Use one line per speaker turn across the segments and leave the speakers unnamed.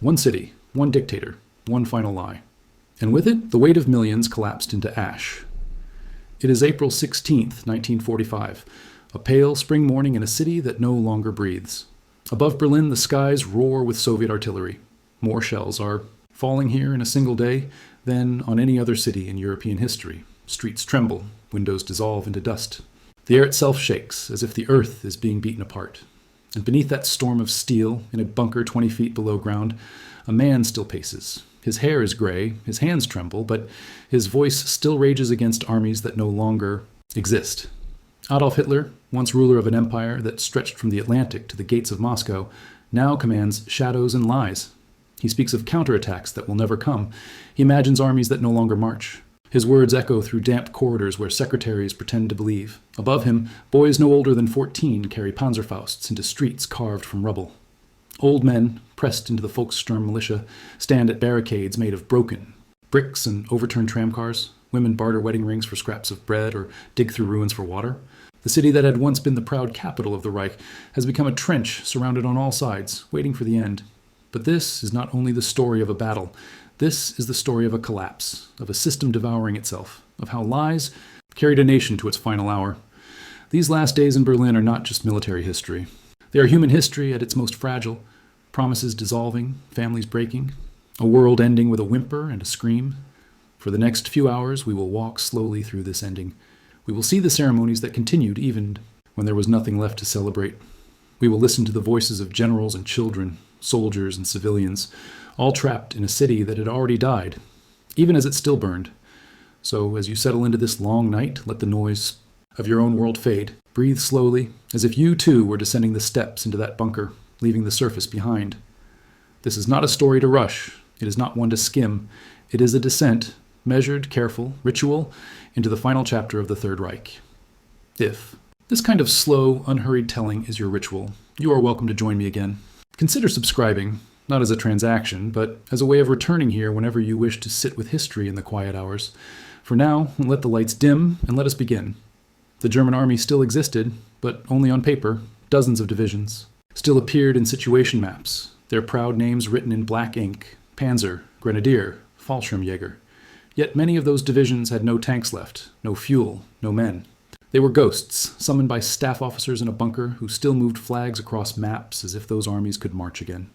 One city, one dictator, one final lie. And with it, the weight of millions collapsed into ash. It is April 16th, 1945, a pale spring morning in a city that no longer breathes. Above Berlin, the skies roar with Soviet artillery. More shells are falling here in a single day than on any other city in European history. Streets tremble, windows dissolve into dust. The air itself shakes, as if the earth is being beaten apart. And beneath that storm of steel, in a bunker 20 feet below ground, a man still paces. His hair is gray, his hands tremble, but his voice still rages against armies that no longer exist. Adolf Hitler, once ruler of an empire that stretched from the Atlantic to the gates of Moscow, now commands shadows and lies. He speaks of counterattacks that will never come. He imagines armies that no longer march. His words echo through damp corridors where secretaries pretend to believe. Above him, boys no older than 14 carry Panzerfausts into streets carved from rubble. Old men, pressed into the Volkssturm militia, stand at barricades made of broken bricks and overturned tramcars. Women barter wedding rings for scraps of bread or dig through ruins for water. The city that had once been the proud capital of the Reich has become a trench surrounded on all sides, waiting for the end. But this is not only the story of a battle. This is the story of a collapse, of a system devouring itself, of how lies carried a nation to its final hour. These last days in Berlin are not just military history. They are human history at its most fragile, promises dissolving, families breaking, a world ending with a whimper and a scream. For the next few hours, we will walk slowly through this ending. We will see the ceremonies that continued even when there was nothing left to celebrate. We will listen to the voices of generals and children, soldiers and civilians, all trapped in a city that had already died, even as it still burned. So as you settle into this long night, let the noise of your own world fade. Breathe slowly, as if you too were descending the steps into that bunker, leaving the surface behind. This is not a story to rush. It is not one to skim. It is a descent, measured, careful, ritual, into the final chapter of the Third Reich. If this kind of slow, unhurried telling is your ritual, you are welcome to join me again. Consider subscribing, not as a transaction, but as a way of returning here whenever you wish to sit with history in the quiet hours. For now, let the lights dim and let us begin. The German army still existed, but only on paper. Dozens of divisions still appeared in situation maps, their proud names written in black ink: Panzer, Grenadier, Fallschirmjäger. Yet many of those divisions had no tanks left, no fuel, no men. They were ghosts, summoned by staff officers in a bunker who still moved flags across maps as if those armies could march again.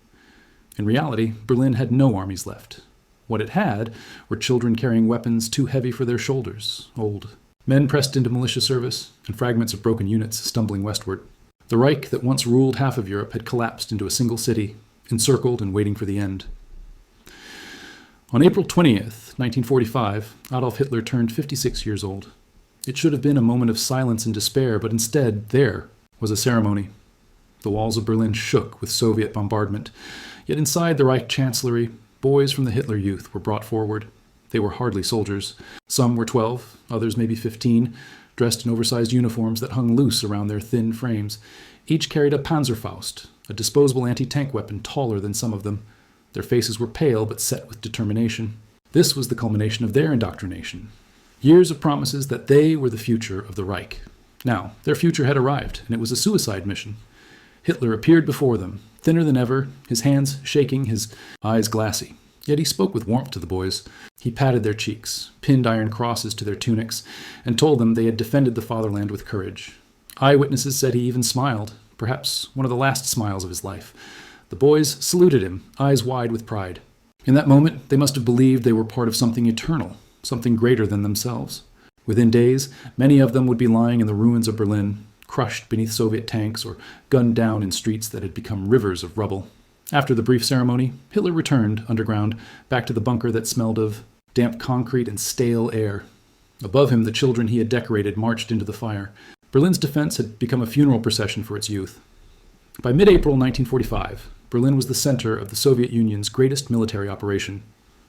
In reality, Berlin had no armies left. What it had were children carrying weapons too heavy for their shoulders, old men pressed into militia service, and fragments of broken units stumbling westward. The Reich that once ruled half of Europe had collapsed into a single city, encircled and waiting for the end. On April 20th, 1945, Adolf Hitler turned 56 years old. It should have been a moment of silence and despair, but instead, there was a ceremony. The walls of Berlin shook with Soviet bombardment, yet inside the Reich Chancellery, boys from the Hitler Youth were brought forward. They were hardly soldiers. Some were 12, others maybe 15, dressed in oversized uniforms that hung loose around their thin frames. Each carried a Panzerfaust, a disposable anti-tank weapon taller than some of them. Their faces were pale but set with determination. This was the culmination of their indoctrination. Years of promises that they were the future of the Reich. Now, their future had arrived, and it was a suicide mission. Hitler appeared before them, thinner than ever, his hands shaking, his eyes glassy. Yet he spoke with warmth to the boys. He patted their cheeks, pinned iron crosses to their tunics, and told them they had defended the fatherland with courage. Eyewitnesses said he even smiled, perhaps one of the last smiles of his life. The boys saluted him, eyes wide with pride. In that moment, they must have believed they were part of something eternal, something greater than themselves. Within days, many of them would be lying in the ruins of Berlin, crushed beneath Soviet tanks or gunned down in streets that had become rivers of rubble. After the brief ceremony, Hitler returned underground, back to the bunker that smelled of damp concrete and stale air. Above him, the children he had decorated marched into the fire. Berlin's defense had become a funeral procession for its youth. By mid-April 1945, Berlin was the center of the Soviet Union's greatest military operation.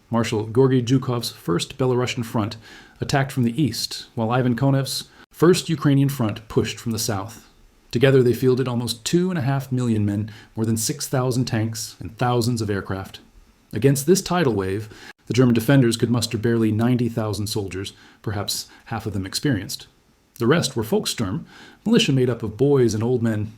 Marshal Georgy Zhukov's First Belarusian Front attacked from the east, while Ivan Konev's First Ukrainian Front pushed from the south. Together they fielded almost 2.5 million men, more than 6,000 tanks, and thousands of aircraft. Against this tidal wave, the German defenders could muster barely 90,000 soldiers, perhaps half of them experienced. The rest were Volkssturm, militia made up of boys and old men.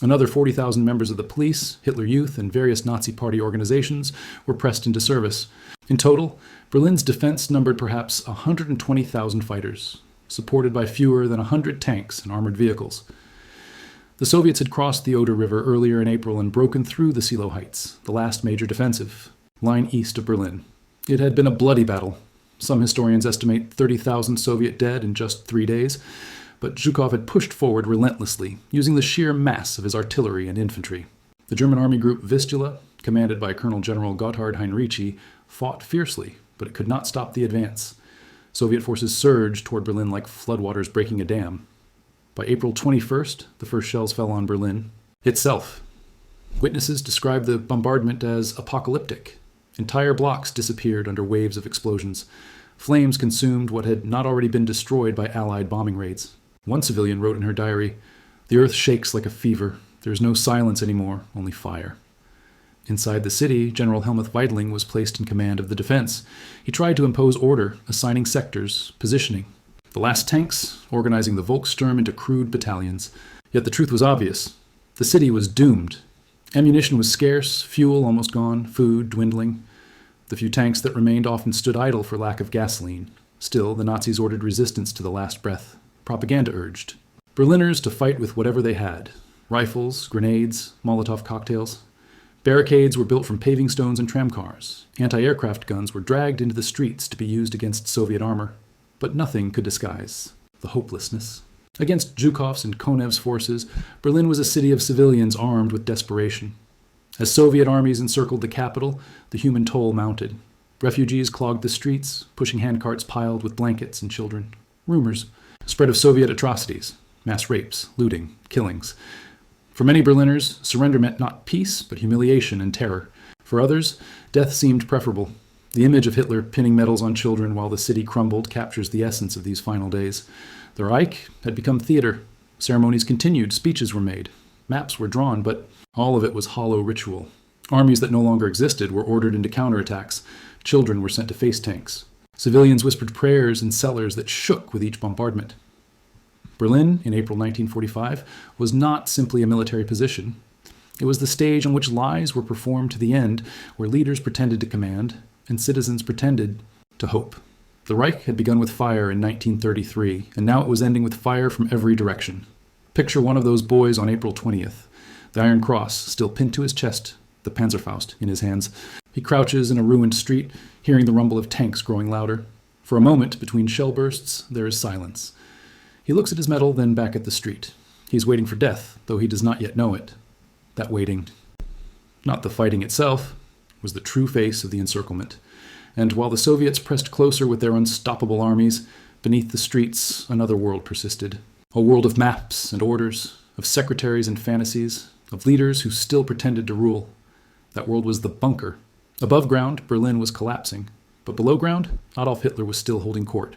Another 40,000 members of the police, Hitler Youth, and various Nazi Party organizations were pressed into service. In total, Berlin's defense numbered perhaps 120,000 fighters, supported by fewer than 100 tanks and armored vehicles. The Soviets had crossed the Oder River earlier in April and broken through the Silo Heights, the last major defensive line east of Berlin. It had been a bloody battle. Some historians estimate 30,000 Soviet dead in just 3 days, but Zhukov had pushed forward relentlessly, using the sheer mass of his artillery and infantry. The German army group Vistula, commanded by Colonel General Gotthard Heinrici, fought fiercely, but it could not stop the advance. Soviet forces surged toward Berlin like floodwaters breaking a dam. By April 21st, the first shells fell on Berlin itself. Witnesses described the bombardment as apocalyptic. Entire blocks disappeared under waves of explosions. Flames consumed what had not already been destroyed by Allied bombing raids. One civilian wrote in her diary, "The earth shakes like a fever. There is no silence anymore, only fire." Inside the city, General Helmuth Weidling was placed in command of the defense. He tried to impose order, assigning sectors, positioning. The last tanks, organizing the Volkssturm into crude battalions. Yet the truth was obvious. The city was doomed. Ammunition was scarce, fuel almost gone, food dwindling. The few tanks that remained often stood idle for lack of gasoline. Still, the Nazis ordered resistance to the last breath. Propaganda urged Berliners to fight with whatever they had. Rifles, grenades, Molotov cocktails. Barricades were built from paving stones and tramcars. Anti-aircraft guns were dragged into the streets to be used against Soviet armor. But nothing could disguise the hopelessness. Against Zhukov's and Konev's forces, Berlin was a city of civilians armed with desperation. As Soviet armies encircled the capital, the human toll mounted. Refugees clogged the streets, pushing handcarts piled with blankets and children. Rumors spread of Soviet atrocities, mass rapes, looting, killings. For many Berliners, surrender meant not peace, but humiliation and terror. For others, death seemed preferable. The image of Hitler pinning medals on children while the city crumbled captures the essence of these final days. The Reich had become theater. Ceremonies continued, speeches were made, maps were drawn, but all of it was hollow ritual. Armies that no longer existed were ordered into counterattacks. Children were sent to face tanks. Civilians whispered prayers in cellars that shook with each bombardment. Berlin, in April 1945, was not simply a military position. It was the stage on which lies were performed to the end, where leaders pretended to command and citizens pretended to hope. The Reich had begun with fire in 1933, and now it was ending with fire from every direction. Picture one of those boys on April 20th, the Iron Cross still pinned to his chest, the Panzerfaust in his hands. He crouches in a ruined street, hearing the rumble of tanks growing louder. For a moment, between shell bursts, there is silence. He looks at his medal, then back at the street. He's waiting for death, though he does not yet know it. That waiting, not the fighting itself, was the true face of the encirclement. And while the Soviets pressed closer with their unstoppable armies, beneath the streets another world persisted. A world of maps and orders, of secretaries and fantasies, of leaders who still pretended to rule. That world was the bunker. Above ground, Berlin was collapsing. But below ground, Adolf Hitler was still holding court.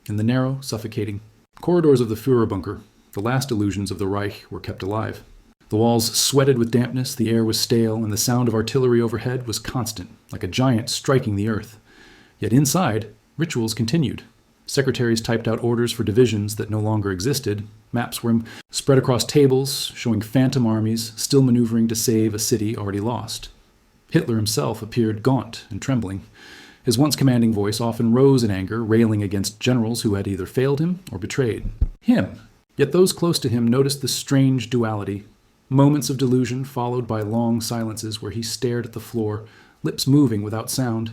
In the narrow, suffocating corridors of the Führer bunker, the last illusions of the Reich were kept alive. The walls sweated with dampness, the air was stale, and the sound of artillery overhead was constant, like a giant striking the earth. Yet inside, rituals continued. Secretaries typed out orders for divisions that no longer existed. Maps were spread across tables, showing phantom armies still maneuvering to save a city already lost. Hitler himself appeared gaunt and trembling. His once commanding voice often rose in anger, railing against generals who had either failed him or betrayed him. Yet those close to him noticed the strange duality. Moments of delusion followed by long silences where he stared at the floor, lips moving without sound.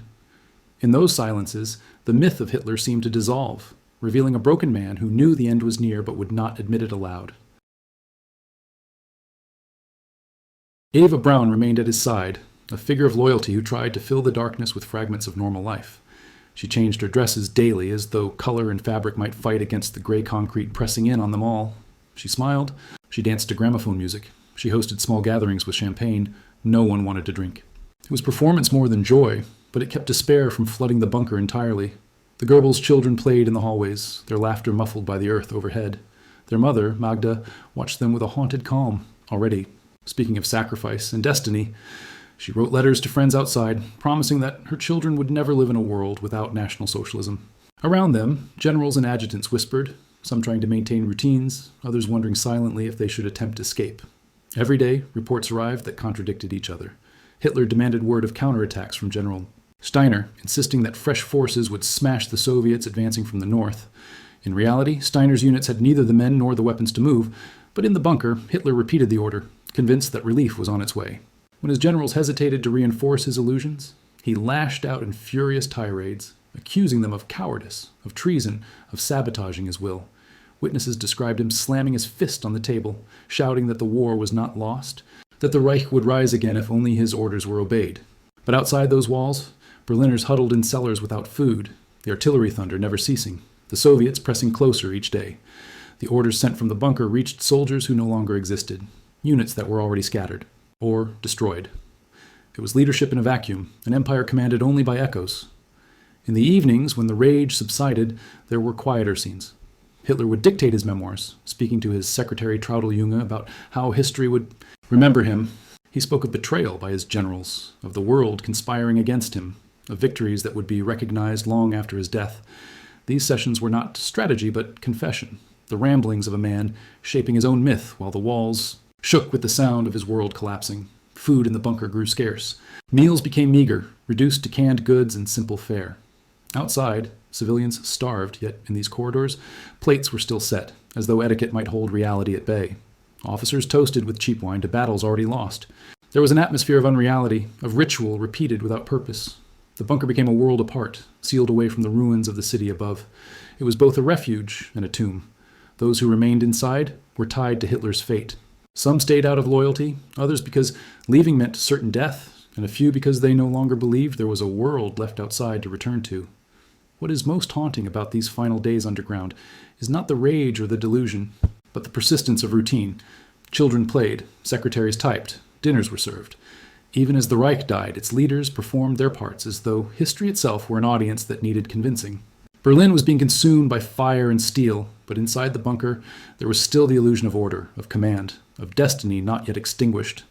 In those silences, the myth of Hitler seemed to dissolve, revealing a broken man who knew the end was near but would not admit it aloud. Eva Braun remained at his side, a figure of loyalty who tried to fill the darkness with fragments of normal life. She changed her dresses daily as though color and fabric might fight against the gray concrete pressing in on them all. She smiled. She danced to gramophone music. She hosted small gatherings with champagne. No one wanted to drink. It was performance more than joy, but it kept despair from flooding the bunker entirely. The Goebbels' children played in the hallways, their laughter muffled by the earth overhead. Their mother, Magda, watched them with a haunted calm. Already, speaking of sacrifice and destiny, she wrote letters to friends outside, promising that her children would never live in a world without National Socialism. Around them, generals and adjutants whispered, some trying to maintain routines, others wondering silently if they should attempt escape. Every day, reports arrived that contradicted each other. Hitler demanded word of counterattacks from General Steiner, insisting that fresh forces would smash the Soviets advancing from the north. In reality, Steiner's units had neither the men nor the weapons to move, but in the bunker, Hitler repeated the order, convinced that relief was on its way. When his generals hesitated to reinforce his illusions, he lashed out in furious tirades, accusing them of cowardice, of treason, of sabotaging his will. Witnesses described him slamming his fist on the table, shouting that the war was not lost, that the Reich would rise again if only his orders were obeyed. But outside those walls, Berliners huddled in cellars without food, the artillery thunder never ceasing, the Soviets pressing closer each day. The orders sent from the bunker reached soldiers who no longer existed, units that were already scattered, or destroyed. It was leadership in a vacuum, an empire commanded only by echoes. In the evenings, when the rage subsided, there were quieter scenes. Hitler would dictate his memoirs, speaking to his secretary Trautel-Junge about how history would remember him. He spoke of betrayal by his generals, of the world conspiring against him, of victories that would be recognized long after his death. These sessions were not strategy, but confession, the ramblings of a man shaping his own myth while the walls shook with the sound of his world collapsing. Food in the bunker grew scarce. Meals became meager, reduced to canned goods and simple fare. Outside, civilians starved, yet in these corridors, plates were still set, as though etiquette might hold reality at bay. Officers toasted with cheap wine to battles already lost. There was an atmosphere of unreality, of ritual repeated without purpose. The bunker became a world apart, sealed away from the ruins of the city above. It was both a refuge and a tomb. Those who remained inside were tied to Hitler's fate. Some stayed out of loyalty, others because leaving meant certain death, and a few because they no longer believed there was a world left outside to return to. What is most haunting about these final days underground is not the rage or the delusion, but the persistence of routine. Children played, secretaries typed, dinners were served. Even as the Reich died, its leaders performed their parts as though history itself were an audience that needed convincing. Berlin was being consumed by fire and steel, but inside the bunker there was still the illusion of order, of command, of destiny not yet extinguished.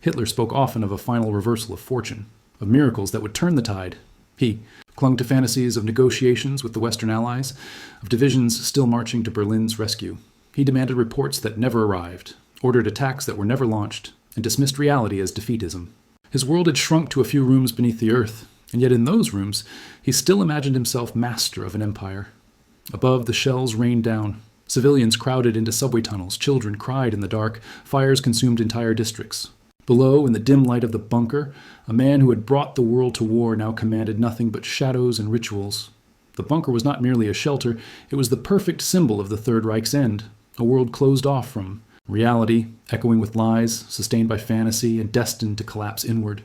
Hitler spoke often of a final reversal of fortune, of miracles that would turn the tide. He clung to fantasies of negotiations with the Western Allies, of divisions still marching to Berlin's rescue. He demanded reports that never arrived, ordered attacks that were never launched, and dismissed reality as defeatism. His world had shrunk to a few rooms beneath the earth, and yet in those rooms he still imagined himself master of an empire. Above, the shells rained down. Civilians crowded into subway tunnels, children cried in the dark, fires consumed entire districts. Below, in the dim light of the bunker, a man who had brought the world to war now commanded nothing but shadows and rituals. The bunker was not merely a shelter, it was the perfect symbol of the Third Reich's end, a world closed off from reality, echoing with lies, sustained by fantasy, and destined to collapse inward.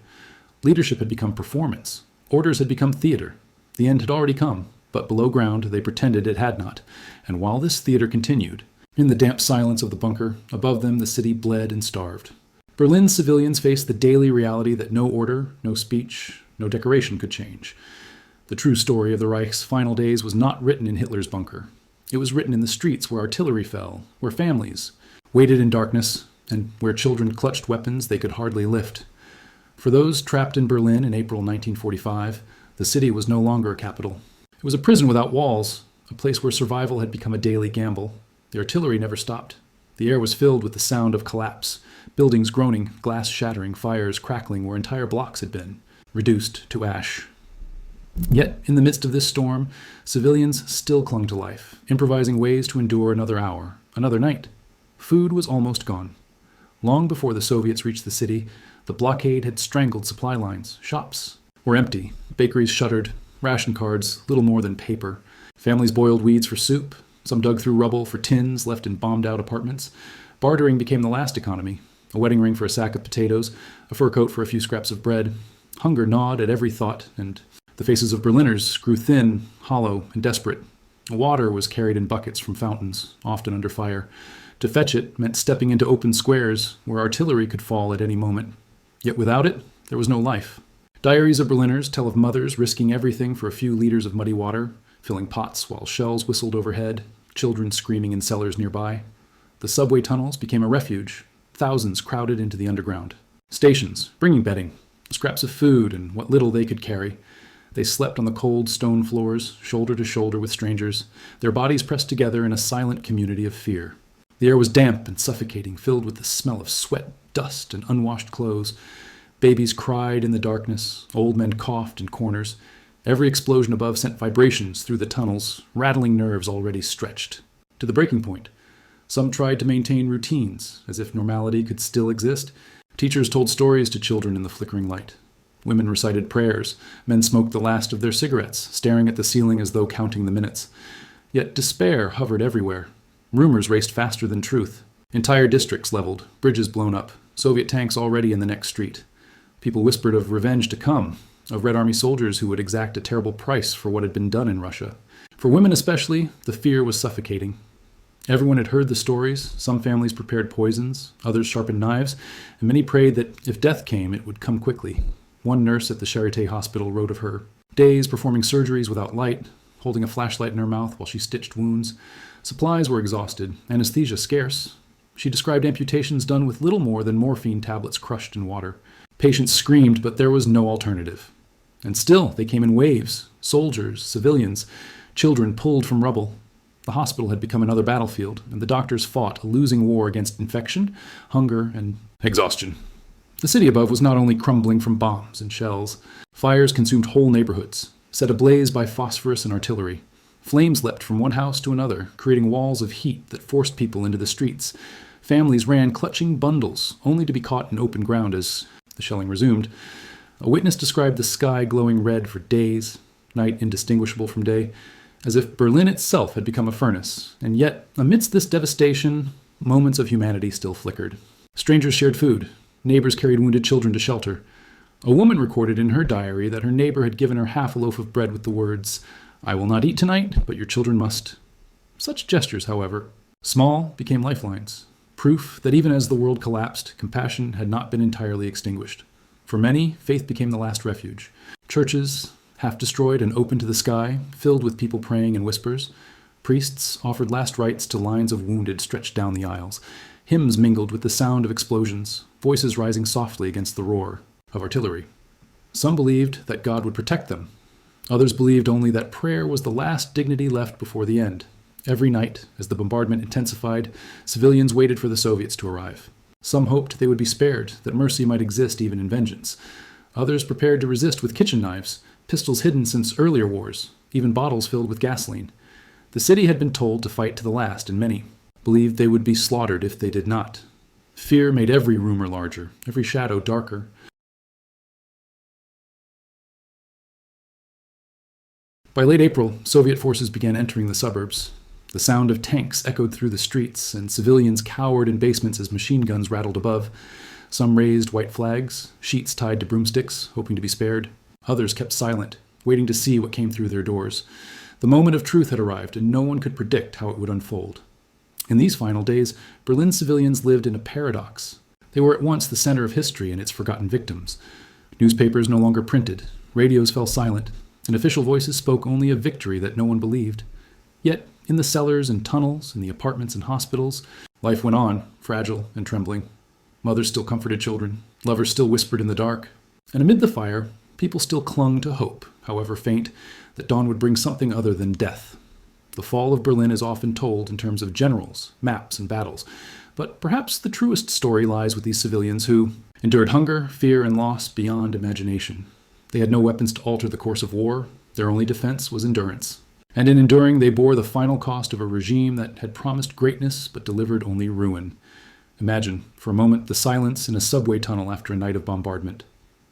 Leadership had become performance. Orders had become theater. The end had already come, but below ground they pretended it had not. And while this theater continued, in the damp silence of the bunker, above them the city bled and starved. Berlin's civilians faced the daily reality that no order, no speech, no decoration could change. The true story of the Reich's final days was not written in Hitler's bunker. It was written in the streets where artillery fell, where families waited in darkness, and where children clutched weapons they could hardly lift. For those trapped in Berlin in April 1945, the city was no longer a capital. It was a prison without walls, a place where survival had become a daily gamble. The artillery never stopped. The air was filled with the sound of collapse, buildings groaning, glass shattering, fires crackling where entire blocks had been, reduced to ash. Yet, in the midst of this storm, civilians still clung to life, improvising ways to endure another hour, another night. Food was almost gone. Long before the Soviets reached the city, the blockade had strangled supply lines. Shops were empty, bakeries shuttered, ration cards little more than paper. Families boiled weeds for soup. Some dug through rubble for tins left in bombed-out apartments. Bartering became the last economy. A wedding ring for a sack of potatoes, a fur coat for a few scraps of bread. Hunger gnawed at every thought, and the faces of Berliners grew thin, hollow, and desperate. Water was carried in buckets from fountains, often under fire. To fetch it meant stepping into open squares where artillery could fall at any moment. Yet without it, there was no life. Diaries of Berliners tell of mothers risking everything for a few liters of muddy water, filling pots while shells whistled overhead, children screaming in cellars nearby. The subway tunnels became a refuge. Thousands crowded into the underground. Stations, bringing bedding, scraps of food, and what little they could carry. They slept on the cold stone floors, shoulder to shoulder with strangers, their bodies pressed together in a silent community of fear. The air was damp and suffocating, filled with the smell of sweat, dust, and unwashed clothes. Babies cried in the darkness. Old men coughed in corners. Every explosion above sent vibrations through the tunnels, rattling nerves already stretched to the breaking point. Some tried to maintain routines, as if normality could still exist. Teachers told stories to children in the flickering light. Women recited prayers. Men smoked the last of their cigarettes, staring at the ceiling as though counting the minutes. Yet despair hovered everywhere. Rumors raced faster than truth. Entire districts leveled, bridges blown up, Soviet tanks already in the next street. People whispered of revenge to come, of Red Army soldiers who would exact a terrible price for what had been done in Russia. For women especially, the fear was suffocating. Everyone had heard the stories. Some families prepared poisons, others sharpened knives, and many prayed that if death came, it would come quickly. One nurse at the Charité hospital wrote of her days performing surgeries without light, holding a flashlight in her mouth while she stitched wounds. Supplies were exhausted, anesthesia scarce. She described amputations done with little more than morphine tablets crushed in water. Patients screamed, but there was no alternative. And still, they came in waves. Soldiers, civilians, children pulled from rubble. The hospital had become another battlefield, and the doctors fought a losing war against infection, hunger, and exhaustion. The city above was not only crumbling from bombs and shells. Fires consumed whole neighborhoods, set ablaze by phosphorus and artillery. Flames leapt from one house to another, creating walls of heat that forced people into the streets. Families ran clutching bundles, only to be caught in open ground as the shelling resumed. A witness described the sky glowing red for days, night indistinguishable from day, as if Berlin itself had become a furnace. And yet, amidst this devastation, moments of humanity still flickered. Strangers shared food. Neighbors carried wounded children to shelter. A woman recorded in her diary that her neighbor had given her half a loaf of bread with the words, "I will not eat tonight, but your children must." Such gestures, however, small, became lifelines. Proof that even as the world collapsed, compassion had not been entirely extinguished. For many, faith became the last refuge. Churches, half destroyed and open to the sky, filled with people praying in whispers. Priests offered last rites to lines of wounded stretched down the aisles. Hymns mingled with the sound of explosions, voices rising softly against the roar of artillery. Some believed that God would protect them. Others believed only that prayer was the last dignity left before the end. Every night, as the bombardment intensified, civilians waited for the Soviets to arrive. Some hoped they would be spared, that mercy might exist even in vengeance. Others prepared to resist with kitchen knives, pistols hidden since earlier wars, even bottles filled with gasoline. The city had been told to fight to the last, and many believed they would be slaughtered if they did not. Fear made every rumor larger, every shadow darker. By late April, Soviet forces began entering the suburbs. The sound of tanks echoed through the streets, and civilians cowered in basements as machine guns rattled above. Some raised white flags, sheets tied to broomsticks, hoping to be spared. Others kept silent, waiting to see what came through their doors. The moment of truth had arrived, and no one could predict how it would unfold. In these final days, Berlin civilians lived in a paradox. They were at once the center of history and its forgotten victims. Newspapers no longer printed, radios fell silent, and official voices spoke only of victory that no one believed. Yet, in the cellars and tunnels, in the apartments and hospitals, life went on, fragile and trembling. Mothers still comforted children, lovers still whispered in the dark, and amid the fire, people still clung to hope, however faint, that dawn would bring something other than death. The fall of Berlin is often told in terms of generals, maps, and battles, but perhaps the truest story lies with these civilians who endured hunger, fear, and loss beyond imagination. They had no weapons to alter the course of war. Their only defense was endurance. And in enduring, they bore the final cost of a regime that had promised greatness but delivered only ruin. Imagine, for a moment, the silence in a subway tunnel after a night of bombardment.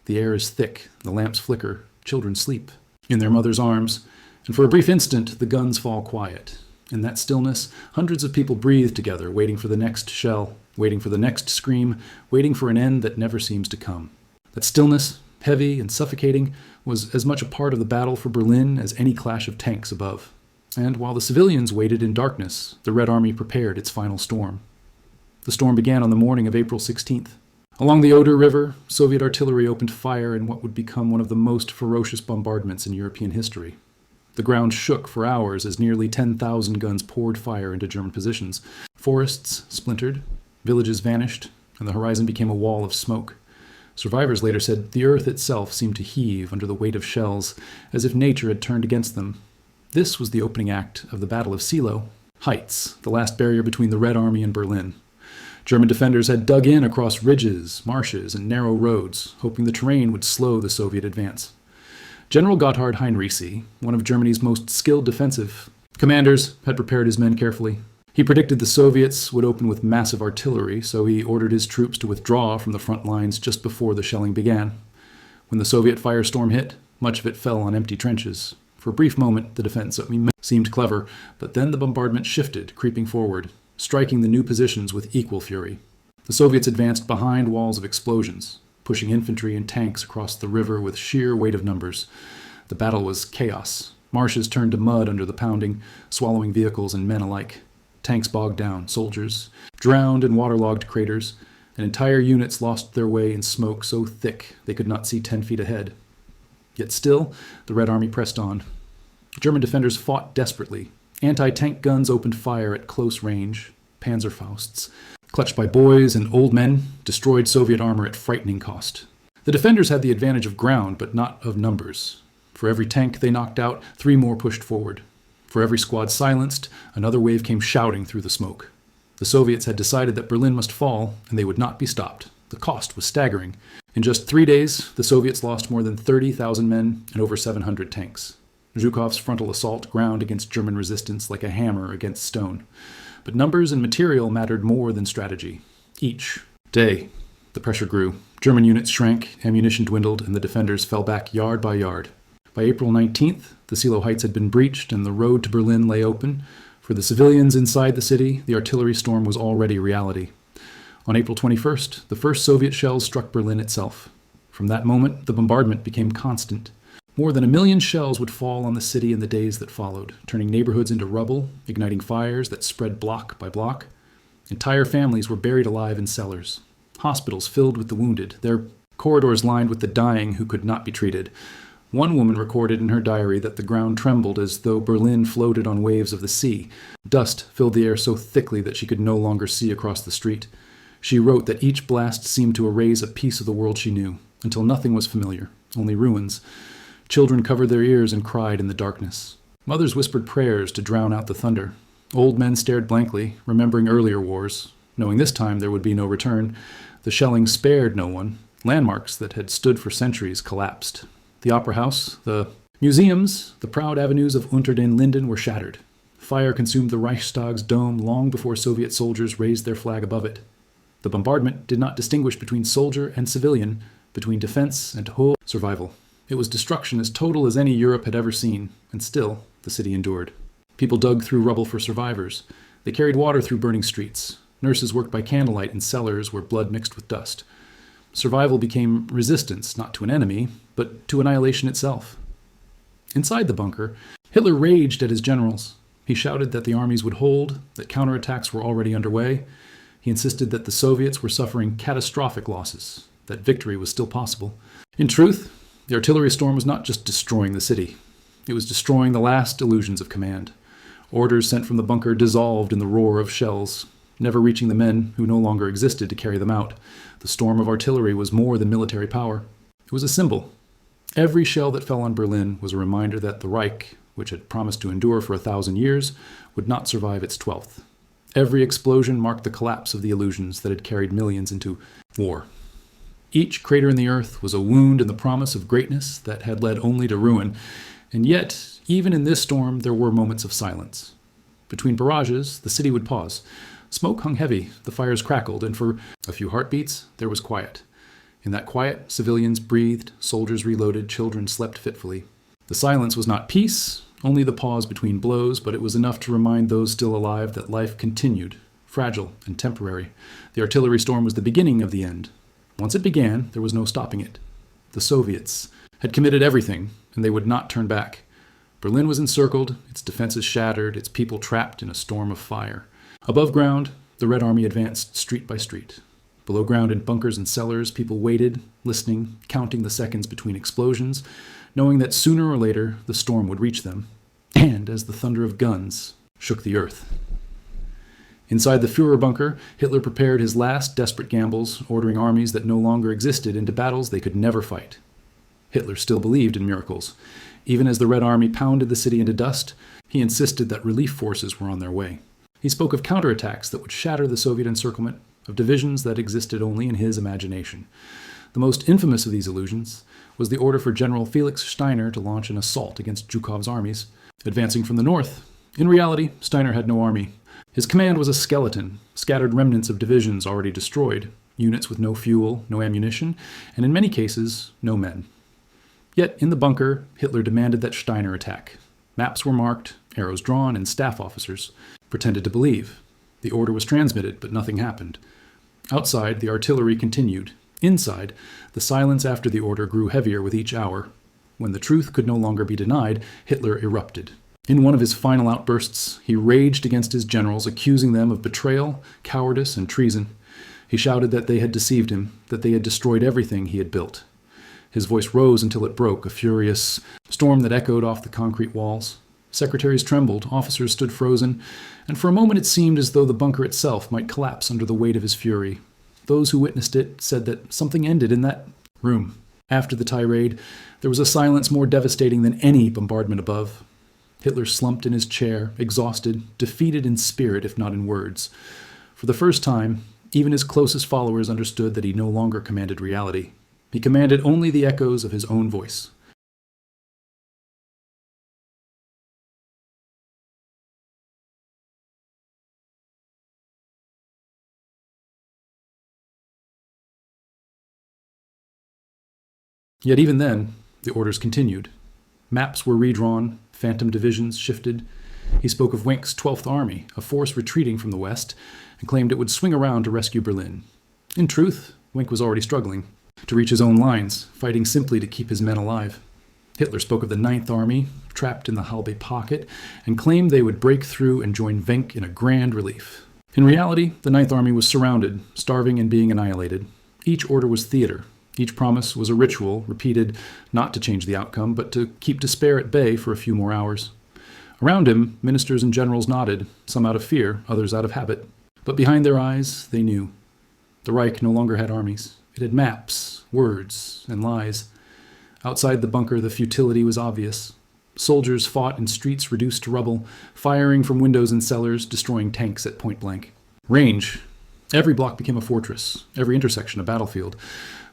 The air is thick, the lamps flicker, children sleep in their mother's arms, and for a brief instant, the guns fall quiet. In that stillness, hundreds of people breathe together, waiting for the next shell, waiting for the next scream, waiting for an end that never seems to come. That stillness, heavy and suffocating, was as much a part of the battle for Berlin as any clash of tanks above. And while the civilians waited in darkness, the Red Army prepared its final storm. The storm began on the morning of April 16th. Along the Oder River, Soviet artillery opened fire in what would become one of the most ferocious bombardments in European history. The ground shook for hours as nearly 10,000 guns poured fire into German positions. Forests splintered, villages vanished, and the horizon became a wall of smoke. Survivors later said the earth itself seemed to heave under the weight of shells, as if nature had turned against them. This was the opening act of the Battle of Seelow, Heights, the last barrier between the Red Army and Berlin. German defenders had dug in across ridges, marshes, and narrow roads, hoping the terrain would slow the Soviet advance. General Gotthard Heinrici, one of Germany's most skilled defensive commanders, had prepared his men carefully. He predicted the Soviets would open with massive artillery, so he ordered his troops to withdraw from the front lines just before the shelling began. When the Soviet firestorm hit, much of it fell on empty trenches. For a brief moment, the defense seemed clever, but then the bombardment shifted, creeping forward, striking the new positions with equal fury. The Soviets advanced behind walls of explosions, pushing infantry and tanks across the river with sheer weight of numbers. The battle was chaos. Marshes turned to mud under the pounding, swallowing vehicles and men alike. Tanks bogged down, soldiers drowned in waterlogged craters, and entire units lost their way in smoke so thick they could not see 10 feet ahead. Yet still, the Red Army pressed on. German defenders fought desperately. Anti-tank guns opened fire at close range. Panzerfausts, clutched by boys and old men, destroyed Soviet armor at frightening cost. The defenders had the advantage of ground, but not of numbers. For every tank they knocked out, 3 more pushed forward. For every squad silenced, another wave came shouting through the smoke. The Soviets had decided that Berlin must fall, and they would not be stopped. The cost was staggering. In just 3 days, the Soviets lost more than 30,000 men and over 700 tanks. Zhukov's frontal assault ground against German resistance like a hammer against stone. But numbers and material mattered more than strategy. Each day, the pressure grew. German units shrank, ammunition dwindled, and the defenders fell back yard by yard. By April 19th, the Silo Heights had been breached and the road to Berlin lay open. For the civilians inside the city, the artillery storm was already reality. On April 21st, the first Soviet shells struck Berlin itself. From that moment, the bombardment became constant. More than 1 million shells would fall on the city in the days that followed, turning neighborhoods into rubble, igniting fires that spread block by block. Entire families were buried alive in cellars. Hospitals filled with the wounded, their corridors lined with the dying who could not be treated. One woman recorded in her diary that the ground trembled as though Berlin floated on waves of the sea. Dust filled the air so thickly that she could no longer see across the street. She wrote that each blast seemed to erase a piece of the world she knew, until nothing was familiar, only ruins. Children covered their ears and cried in the darkness. Mothers whispered prayers to drown out the thunder. Old men stared blankly, remembering earlier wars, knowing this time there would be no return. The shelling spared no one. Landmarks that had stood for centuries collapsed. The opera house, the museums, the proud avenues of Unter den Linden were shattered. Fire consumed the Reichstag's dome long before Soviet soldiers raised their flag above it. The bombardment did not distinguish between soldier and civilian, between defense and whole survival. It was destruction as total as any Europe had ever seen, and still the city endured. People dug through rubble for survivors. They carried water through burning streets. Nurses worked by candlelight in cellars where blood mixed with dust. Survival became resistance, not to an enemy, but to annihilation itself. Inside the bunker, Hitler raged at his generals. He shouted that the armies would hold, that counterattacks were already underway. He insisted that the Soviets were suffering catastrophic losses, that victory was still possible. In truth, the artillery storm was not just destroying the city. It was destroying the last illusions of command. Orders sent from the bunker dissolved in the roar of shells, never reaching the men who no longer existed to carry them out. The storm of artillery was more than military power. It was a symbol. Every shell that fell on Berlin was a reminder that the Reich, which had promised to endure for 1,000 years, would not survive its 12th. Every explosion marked the collapse of the illusions that had carried millions into war. Each crater in the earth was a wound in the promise of greatness that had led only to ruin. And yet, even in this storm, there were moments of silence. Between barrages, the city would pause. Smoke hung heavy, the fires crackled, and for a few heartbeats, there was quiet. In that quiet, civilians breathed, soldiers reloaded, children slept fitfully. The silence was not peace, only the pause between blows, but it was enough to remind those still alive that life continued, fragile and temporary. The artillery storm was the beginning of the end. Once it began, there was no stopping it. The Soviets had committed everything, and they would not turn back. Berlin was encircled, its defenses shattered, its people trapped in a storm of fire. Above ground, the Red Army advanced street by street. Below ground in bunkers and cellars, people waited, listening, counting the seconds between explosions, knowing that sooner or later the storm would reach them, and as the thunder of guns shook the earth. Inside the Führer bunker, Hitler prepared his last desperate gambles, ordering armies that no longer existed into battles they could never fight. Hitler still believed in miracles. Even as the Red Army pounded the city into dust, he insisted that relief forces were on their way. He spoke of counterattacks that would shatter the Soviet encirclement, of divisions that existed only in his imagination. The most infamous of these illusions was the order for General Felix Steiner to launch an assault against Zhukov's armies, advancing from the north. In reality, Steiner had no army. His command was a skeleton, scattered remnants of divisions already destroyed, units with no fuel, no ammunition, and in many cases, no men. Yet, in the bunker, Hitler demanded that Steiner attack. Maps were marked, arrows drawn, and staff officers pretended to believe. The order was transmitted, but nothing happened. Outside, the artillery continued. Inside, the silence after the order grew heavier with each hour. When the truth could no longer be denied, Hitler erupted. In one of his final outbursts, he raged against his generals, accusing them of betrayal, cowardice, and treason. He shouted that they had deceived him, that they had destroyed everything he had built. His voice rose until it broke, a furious storm that echoed off the concrete walls. Secretaries trembled, officers stood frozen, and for a moment it seemed as though the bunker itself might collapse under the weight of his fury. Those who witnessed it said that something ended in that room. After the tirade, there was a silence more devastating than any bombardment above. Hitler slumped in his chair, exhausted, defeated in spirit if not in words. For the first time, even his closest followers understood that he no longer commanded reality. He commanded only the echoes of his own voice. Yet even then, the orders continued. Maps were redrawn, phantom divisions shifted. He spoke of Wenck's 12th Army, a force retreating from the west, and claimed it would swing around to rescue Berlin. In truth, Wenck was already struggling to reach his own lines, fighting simply to keep his men alive. Hitler spoke of the 9th Army, trapped in the Halbe pocket, and claimed they would break through and join Wenck in a grand relief. In reality, the 9th Army was surrounded, starving and being annihilated. Each order was theater. Each promise was a ritual, repeated not to change the outcome, but to keep despair at bay for a few more hours. Around him, ministers and generals nodded, some out of fear, others out of habit. But behind their eyes, they knew. The Reich no longer had armies. It had maps, words, and lies. Outside the bunker, the futility was obvious. Soldiers fought in streets reduced to rubble, firing from windows and cellars, destroying tanks at point blank. Range. Every block became a fortress, every intersection a battlefield.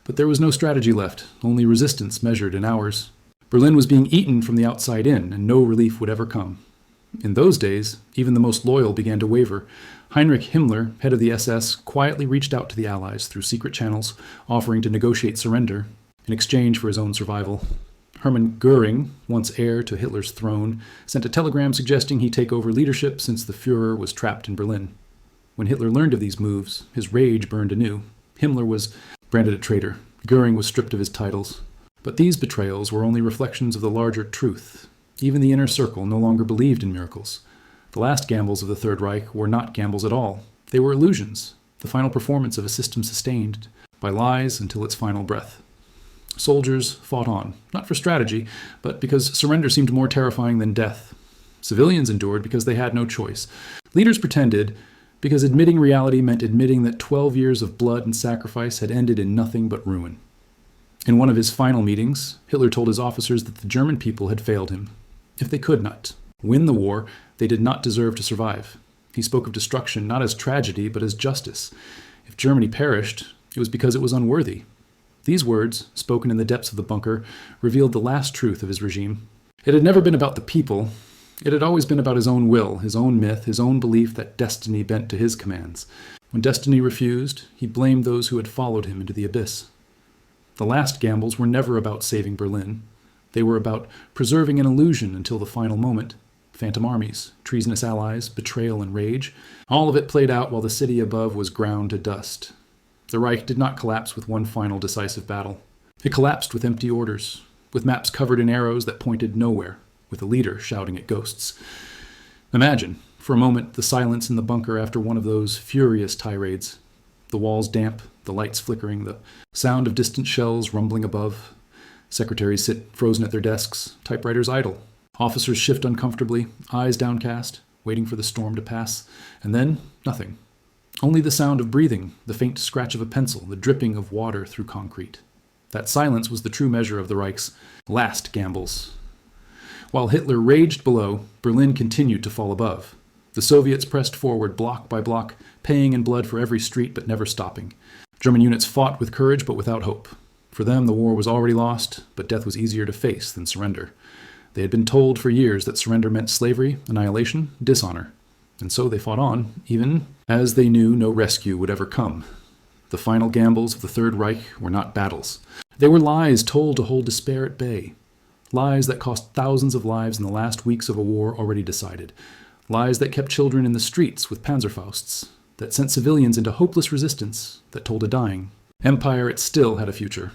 But there was no strategy left, only resistance measured in hours. Berlin was being eaten from the outside in, and no relief would ever come. In those days, even the most loyal began to waver. Heinrich Himmler, head of the SS, quietly reached out to the Allies through secret channels, offering to negotiate surrender in exchange for his own survival. Hermann Göring, once heir to Hitler's throne, sent a telegram suggesting he take over leadership since the Führer was trapped in Berlin. When Hitler learned of these moves, his rage burned anew. Himmler was branded a traitor. Göring was stripped of his titles. But these betrayals were only reflections of the larger truth. Even the inner circle no longer believed in miracles. The last gambles of the Third Reich were not gambles at all. They were illusions, the final performance of a system sustained by lies until its final breath. Soldiers fought on, not for strategy, but because surrender seemed more terrifying than death. Civilians endured because they had no choice. Leaders pretended because admitting reality meant admitting that 12 years of blood and sacrifice had ended in nothing but ruin. In one of his final meetings, Hitler told his officers that the German people had failed him. If they could not win the war, they did not deserve to survive. He spoke of destruction not as tragedy, but as justice. If Germany perished, it was because it was unworthy. These words, spoken in the depths of the bunker, revealed the last truth of his regime. It had never been about the people. It had always been about his own will, his own myth, his own belief that destiny bent to his commands. When destiny refused, he blamed those who had followed him into the abyss. The last gambles were never about saving Berlin. They were about preserving an illusion until the final moment. Phantom armies, treasonous allies, betrayal and rage. All of it played out while the city above was ground to dust. The Reich did not collapse with one final decisive battle. It collapsed with empty orders, with maps covered in arrows that pointed nowhere, with a leader shouting at ghosts. Imagine, for a moment, the silence in the bunker after one of those furious tirades. The walls damp, the lights flickering, the sound of distant shells rumbling above. Secretaries sit frozen at their desks, typewriters idle. Officers shift uncomfortably, eyes downcast, waiting for the storm to pass. And then, nothing. Only the sound of breathing, the faint scratch of a pencil, the dripping of water through concrete. That silence was the true measure of the Reich's last gambles. While Hitler raged below, Berlin continued to fall above. The Soviets pressed forward block by block, paying in blood for every street but never stopping. German units fought with courage but without hope. For them, the war was already lost, but death was easier to face than surrender. They had been told for years that surrender meant slavery, annihilation, dishonor. And so they fought on, even as they knew no rescue would ever come. The final gambles of the Third Reich were not battles. They were lies told to hold despair at bay. Lies that cost thousands of lives in the last weeks of a war already decided. Lies that kept children in the streets with Panzerfausts, that sent civilians into hopeless resistance, that told a dying empire it still had a future.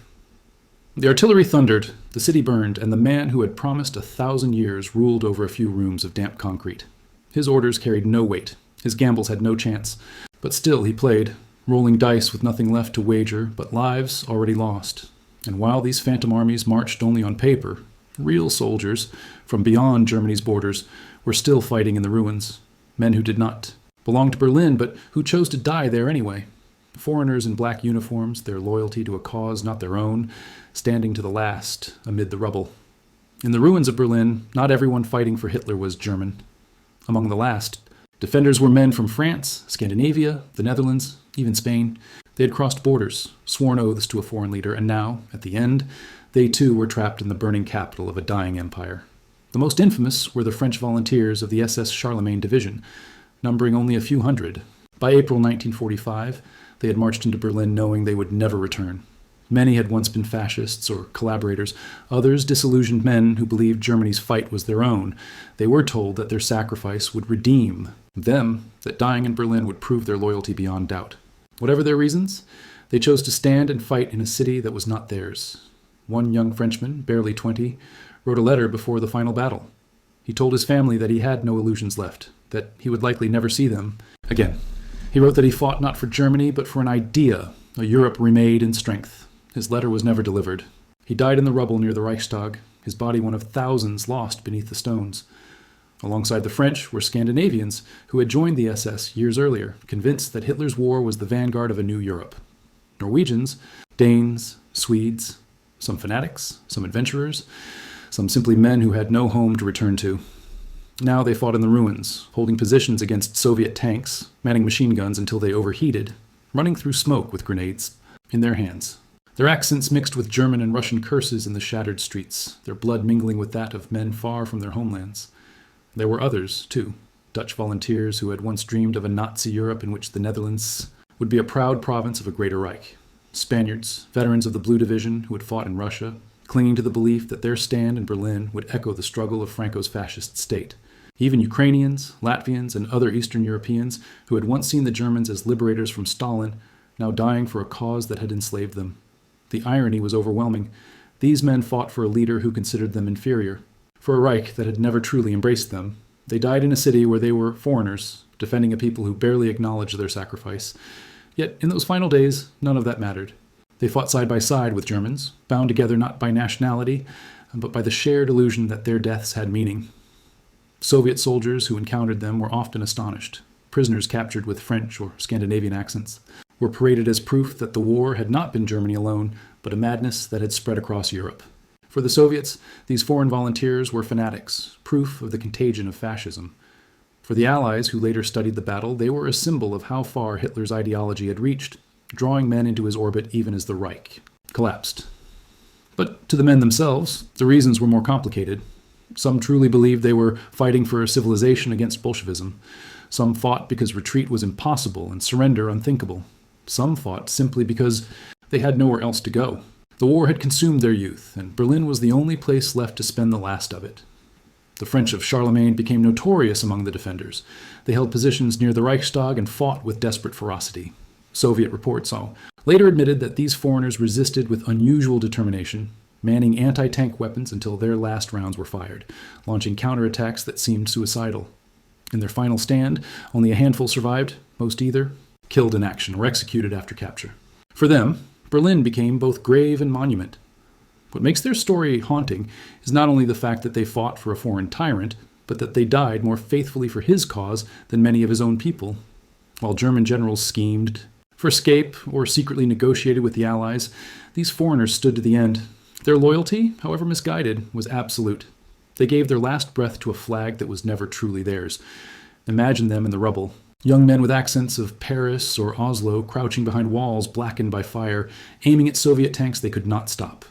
The artillery thundered, the city burned, and the man who had promised 1,000 years ruled over a few rooms of damp concrete. His orders carried no weight. His gambles had no chance. But still he played, rolling dice with nothing left to wager but lives already lost. And while these phantom armies marched only on paper, real soldiers from beyond Germany's borders were still fighting in the ruins. Men who did not belong to Berlin, but who chose to die there anyway. Foreigners in black uniforms, their loyalty to a cause not their own, standing to the last amid the rubble. In the ruins of Berlin, not everyone fighting for Hitler was German. Among the last, defenders were men from France, Scandinavia, the Netherlands, even Spain. They had crossed borders, sworn oaths to a foreign leader, and now, at the end, they too were trapped in the burning capital of a dying empire. The most infamous were the French volunteers of the SS Charlemagne division, numbering only a few hundred. By April 1945, they had marched into Berlin knowing they would never return. Many had once been fascists or collaborators, others disillusioned men who believed Germany's fight was their own. They were told that their sacrifice would redeem them, that dying in Berlin would prove their loyalty beyond doubt. Whatever their reasons, they chose to stand and fight in a city that was not theirs. One young Frenchman, barely 20, wrote a letter before the final battle. He told his family that he had no illusions left, that he would likely never see them again. He wrote that he fought not for Germany, but for an idea, a Europe remade in strength. His letter was never delivered. He died in the rubble near the Reichstag, his body one of thousands lost beneath the stones. Alongside the French were Scandinavians who had joined the SS years earlier, convinced that Hitler's war was the vanguard of a new Europe. Norwegians, Danes, Swedes, some fanatics, some adventurers, some simply men who had no home to return to. Now they fought in the ruins, holding positions against Soviet tanks, manning machine guns until they overheated, running through smoke with grenades in their hands. Their accents mixed with German and Russian curses in the shattered streets, their blood mingling with that of men far from their homelands. There were others, too, Dutch volunteers who had once dreamed of a Nazi Europe in which the Netherlands would be a proud province of a greater Reich. Spaniards, veterans of the Blue Division who had fought in Russia, clinging to the belief that their stand in Berlin would echo the struggle of Franco's fascist state. Even Ukrainians, Latvians, and other Eastern Europeans who had once seen the Germans as liberators from Stalin, now dying for a cause that had enslaved them. The irony was overwhelming. These men fought for a leader who considered them inferior, for a Reich that had never truly embraced them. They died in a city where they were foreigners, defending a people who barely acknowledged their sacrifice. Yet, in those final days, none of that mattered. They fought side by side with Germans, bound together not by nationality, but by the shared illusion that their deaths had meaning. Soviet soldiers who encountered them were often astonished. Prisoners captured with French or Scandinavian accents were paraded as proof that the war had not been Germany alone, but a madness that had spread across Europe. For the Soviets, these foreign volunteers were fanatics, proof of the contagion of fascism. For the Allies who later studied the battle, they were a symbol of how far Hitler's ideology had reached, drawing men into his orbit even as the Reich collapsed. But to the men themselves, the reasons were more complicated. Some truly believed they were fighting for a civilization against Bolshevism. Some fought because retreat was impossible and surrender unthinkable. Some fought simply because they had nowhere else to go. The war had consumed their youth, and Berlin was the only place left to spend the last of it. The French of Charlemagne became notorious among the defenders. They held positions near the Reichstag and fought with desperate ferocity. Soviet reports later admitted that these foreigners resisted with unusual determination, manning anti-tank weapons until their last rounds were fired, launching counterattacks that seemed suicidal. In their final stand, only a handful survived, most either killed in action or executed after capture. For them, Berlin became both grave and monument. What makes their story haunting is not only the fact that they fought for a foreign tyrant, but that they died more faithfully for his cause than many of his own people. While German generals schemed for escape or secretly negotiated with the Allies, these foreigners stood to the end. Their loyalty, however misguided, was absolute. They gave their last breath to a flag that was never truly theirs. Imagine them in the rubble. Young men with accents of Paris or Oslo crouching behind walls blackened by fire, aiming at Soviet tanks they could not stop.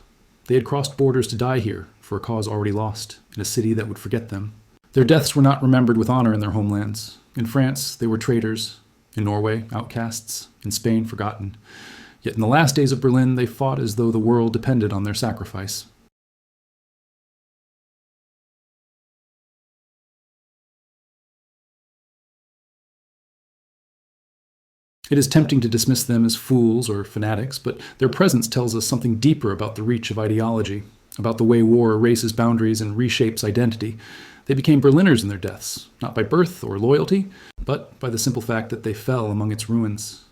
They had crossed borders to die here for a cause already lost, in a city that would forget them. Their deaths were not remembered with honor in their homelands. In France, they were traitors. In Norway, outcasts. In Spain, forgotten. Yet in the last days of Berlin, they fought as though the world depended on their sacrifice. It is tempting to dismiss them as fools or fanatics, but their presence tells us something deeper about the reach of ideology, about the way war erases boundaries and reshapes identity. They became Berliners in their deaths, not by birth or loyalty, but by the simple fact that they fell among its ruins.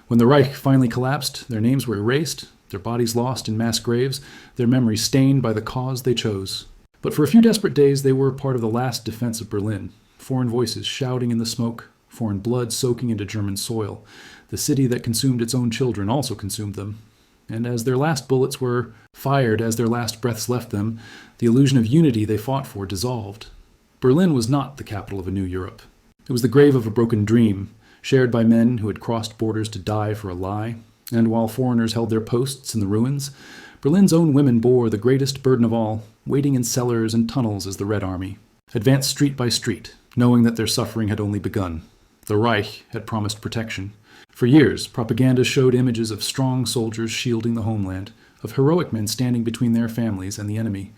When the Reich finally collapsed, their names were erased, their bodies lost in mass graves, their memories stained by the cause they chose. But for a few desperate days, they were part of the last defense of Berlin, foreign voices shouting in the smoke, foreign blood soaking into German soil. The city that consumed its own children also consumed them. And as their last bullets were fired, as their last breaths left them, the illusion of unity they fought for dissolved. Berlin was not the capital of a new Europe. It was the grave of a broken dream, shared by men who had crossed borders to die for a lie. And while foreigners held their posts in the ruins, Berlin's own women bore the greatest burden of all, waiting in cellars and tunnels as the Red Army advanced street by street, knowing that their suffering had only begun. The Reich had promised protection. For years, propaganda showed images of strong soldiers shielding the homeland, of heroic men standing between their families and the enemy.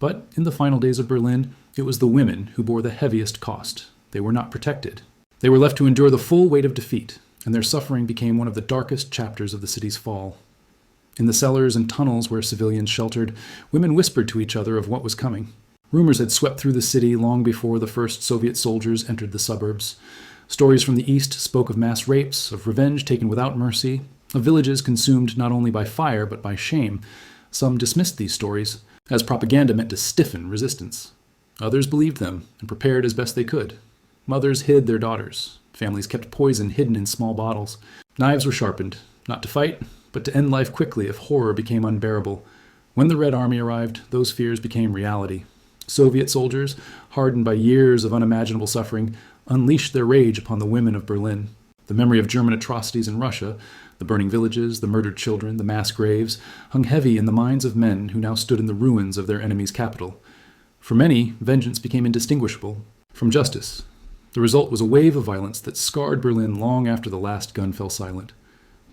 But in the final days of Berlin, it was the women who bore the heaviest cost. They were not protected. They were left to endure the full weight of defeat, and their suffering became one of the darkest chapters of the city's fall. In the cellars and tunnels where civilians sheltered, women whispered to each other of what was coming. Rumors had swept through the city long before the first Soviet soldiers entered the suburbs. Stories from the east spoke of mass rapes, of revenge taken without mercy, of villages consumed not only by fire but by shame. Some dismissed these stories, as propaganda meant to stiffen resistance. Others believed them and prepared as best they could. Mothers hid their daughters. Families kept poison hidden in small bottles. Knives were sharpened, not to fight, but to end life quickly if horror became unbearable. When the Red Army arrived, those fears became reality. Soviet soldiers, hardened by years of unimaginable suffering, unleashed their rage upon the women of Berlin. The memory of German atrocities in Russia, the burning villages, the murdered children, the mass graves, hung heavy in the minds of men who now stood in the ruins of their enemy's capital. For many, vengeance became indistinguishable from justice. The result was a wave of violence that scarred Berlin long after the last gun fell silent.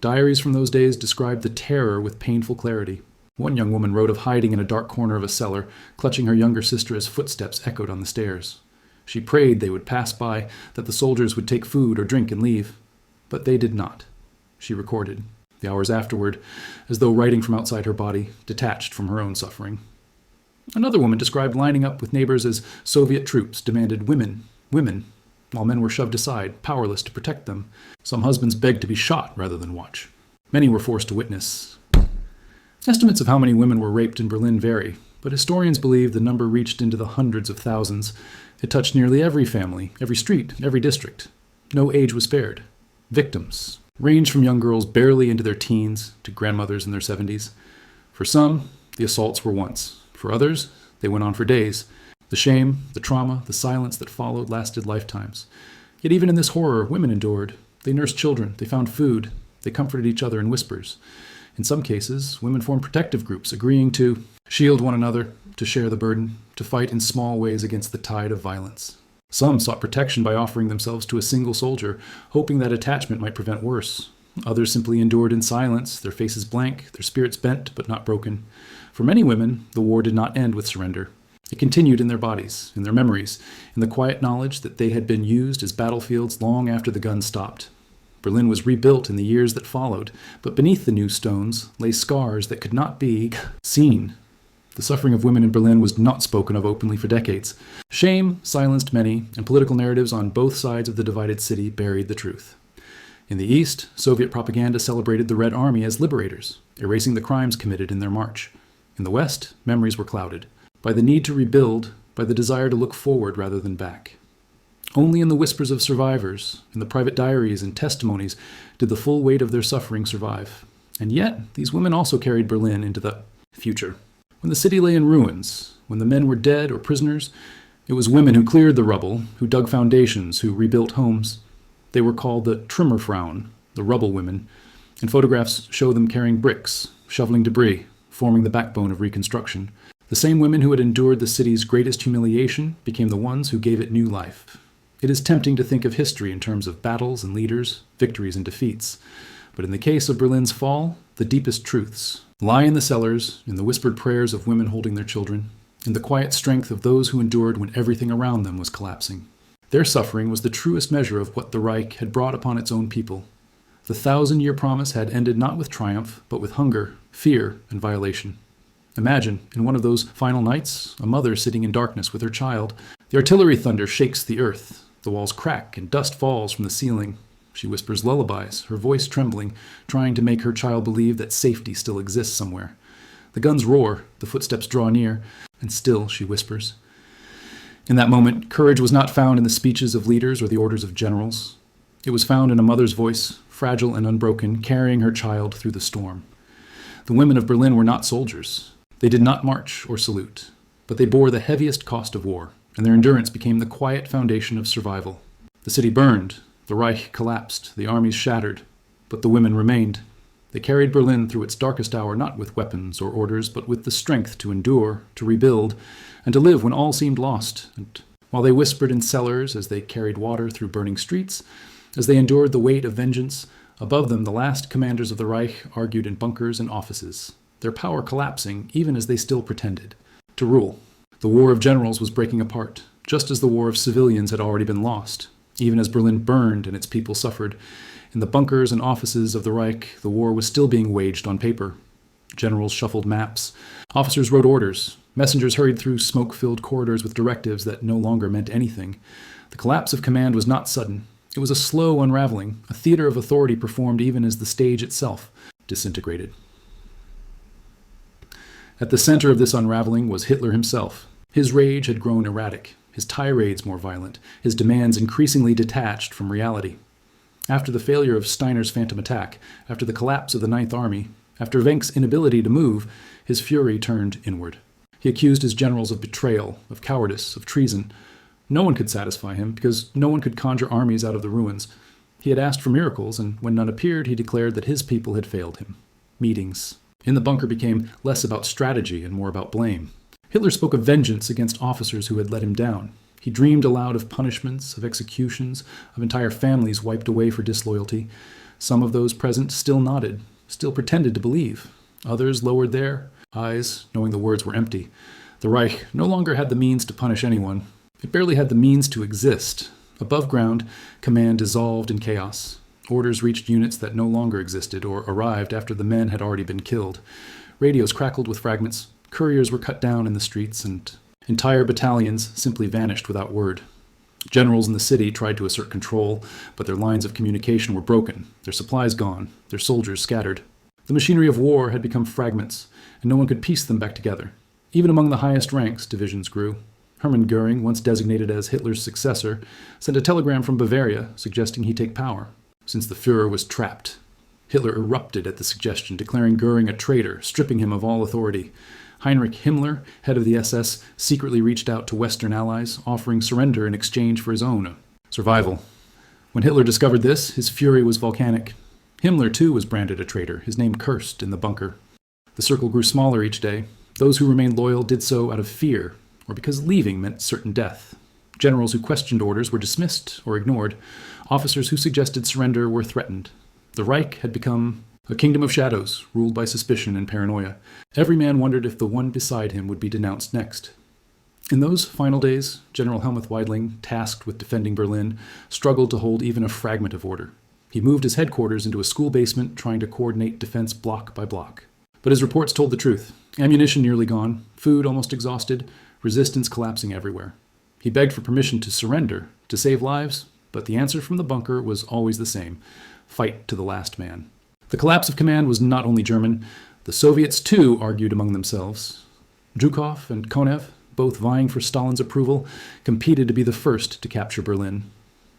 Diaries from those days described the terror with painful clarity. One young woman wrote of hiding in a dark corner of a cellar, clutching her younger sister as footsteps echoed on the stairs. She prayed they would pass by, that the soldiers would take food or drink and leave. But they did not. She recorded, the hours afterward, as though writing from outside her body, detached from her own suffering. Another woman described lining up with neighbors as Soviet troops demanded women, while men were shoved aside, powerless to protect them. Some husbands begged to be shot rather than watch. Many were forced to witness. Estimates of how many women were raped in Berlin vary, but historians believe the number reached into the hundreds of thousands. It touched nearly every family, every street, every district. No age was spared. Victims ranged from young girls barely into their teens to grandmothers in their 70s. For some, the assaults were once. For others, they went on for days. The shame, the trauma, the silence that followed lasted lifetimes. Yet even in this horror, women endured. They nursed children, they found food, they comforted each other in whispers. In some cases, women formed protective groups, agreeing to shield one another, to share the burden, to fight in small ways against the tide of violence. Some sought protection by offering themselves to a single soldier, hoping that attachment might prevent worse. Others simply endured in silence, their faces blank, their spirits bent but not broken. For many women, the war did not end with surrender. It continued in their bodies, in their memories, in the quiet knowledge that they had been used as battlefields long after the guns stopped. Berlin was rebuilt in the years that followed, but beneath the new stones lay scars that could not be seen. The suffering of women in Berlin was not spoken of openly for decades. Shame silenced many, and political narratives on both sides of the divided city buried the truth. In the East, Soviet propaganda celebrated the Red Army as liberators, erasing the crimes committed in their march. In the West, memories were clouded by the need to rebuild, by the desire to look forward rather than back. Only in the whispers of survivors, in the private diaries and testimonies, did the full weight of their suffering survive. And yet, these women also carried Berlin into the future. When the city lay in ruins, when the men were dead or prisoners, It was women who cleared the rubble, who dug foundations, who rebuilt homes. They were called the Trümmerfrauen, the rubble women, and photographs show them carrying bricks, shoveling debris, forming the backbone of reconstruction. The same women who had endured the city's greatest humiliation became the ones who gave it new life. It is tempting to think of history in terms of battles and leaders, victories and defeats. But in the case of Berlin's fall, the deepest truths lie in the cellars, in the whispered prayers of women holding their children, in the quiet strength of those who endured when everything around them was collapsing. Their suffering was the truest measure of what the Reich had brought upon its own people. The 1,000-year promise had ended not with triumph, but with hunger, fear, and violation. Imagine, in one of those final nights, a mother sitting in darkness with her child. The artillery thunder shakes the earth. The walls crack and dust falls from the ceiling. She whispers lullabies, her voice trembling, trying to make her child believe that safety still exists somewhere. The guns roar, the footsteps draw near, and still she whispers. In that moment, courage was not found in the speeches of leaders or the orders of generals. It was found in a mother's voice, fragile and unbroken, carrying her child through the storm. The women of Berlin were not soldiers. They did not march or salute, but they bore the heaviest cost of war, and their endurance became the quiet foundation of survival. The city burned, the Reich collapsed, the armies shattered, but the women remained. They carried Berlin through its darkest hour not with weapons or orders, but with the strength to endure, to rebuild, and to live when all seemed lost. And while they whispered in cellars as they carried water through burning streets, as they endured the weight of vengeance, above them the last commanders of the Reich argued in bunkers and offices, their power collapsing even as they still pretended to rule. The war of generals was breaking apart, just as the war of civilians had already been lost. Even as Berlin burned and its people suffered, in the bunkers and offices of the Reich, the war was still being waged on paper. Generals shuffled maps. Officers wrote orders. Messengers hurried through smoke-filled corridors with directives that no longer meant anything. The collapse of command was not sudden. It was a slow unraveling, a theater of authority performed even as the stage itself disintegrated. At the center of this unraveling was Hitler himself. His rage had grown erratic, his tirades more violent, his demands increasingly detached from reality. After the failure of Steiner's phantom attack, after the collapse of the Ninth Army, after Wenck's inability to move, his fury turned inward. He accused his generals of betrayal, of cowardice, of treason. No one could satisfy him, because no one could conjure armies out of the ruins. He had asked for miracles, and when none appeared, he declared that his people had failed him. Meetings in the bunker became less about strategy and more about blame. Hitler spoke of vengeance against officers who had let him down. He dreamed aloud of punishments, of executions, of entire families wiped away for disloyalty. Some of those present still nodded, still pretended to believe. Others lowered their eyes, knowing the words were empty. The Reich no longer had the means to punish anyone. It barely had the means to exist. Above ground, command dissolved in chaos. Orders reached units that no longer existed or arrived after the men had already been killed. Radios crackled with fragments. Couriers were cut down in the streets, and entire battalions simply vanished without word. Generals in the city tried to assert control, but their lines of communication were broken, their supplies gone, their soldiers scattered. The machinery of war had become fragments, and no one could piece them back together. Even among the highest ranks, divisions grew. Hermann Göring, once designated as Hitler's successor, sent a telegram from Bavaria suggesting he take power, since the Führer was trapped. Hitler erupted at the suggestion, declaring Göring a traitor, stripping him of all authority. Heinrich Himmler, head of the SS, secretly reached out to Western allies, offering surrender in exchange for his own survival. When Hitler discovered this, his fury was volcanic. Himmler, too, was branded a traitor, his name cursed in the bunker. The circle grew smaller each day. Those who remained loyal did so out of fear, or because leaving meant certain death. Generals who questioned orders were dismissed or ignored. Officers who suggested surrender were threatened. The Reich had become a kingdom of shadows, ruled by suspicion and paranoia. Every man wondered if the one beside him would be denounced next. In those final days, General Helmuth Weidling, tasked with defending Berlin, struggled to hold even a fragment of order. He moved his headquarters into a school basement, trying to coordinate defense block by block. But his reports told the truth. Ammunition nearly gone, food almost exhausted, resistance collapsing everywhere. He begged for permission to surrender, to save lives, but the answer from the bunker was always the same: fight to the last man. The collapse of command was not only German. The Soviets, too, argued among themselves. Zhukov and Konev, both vying for Stalin's approval, competed to be the first to capture Berlin.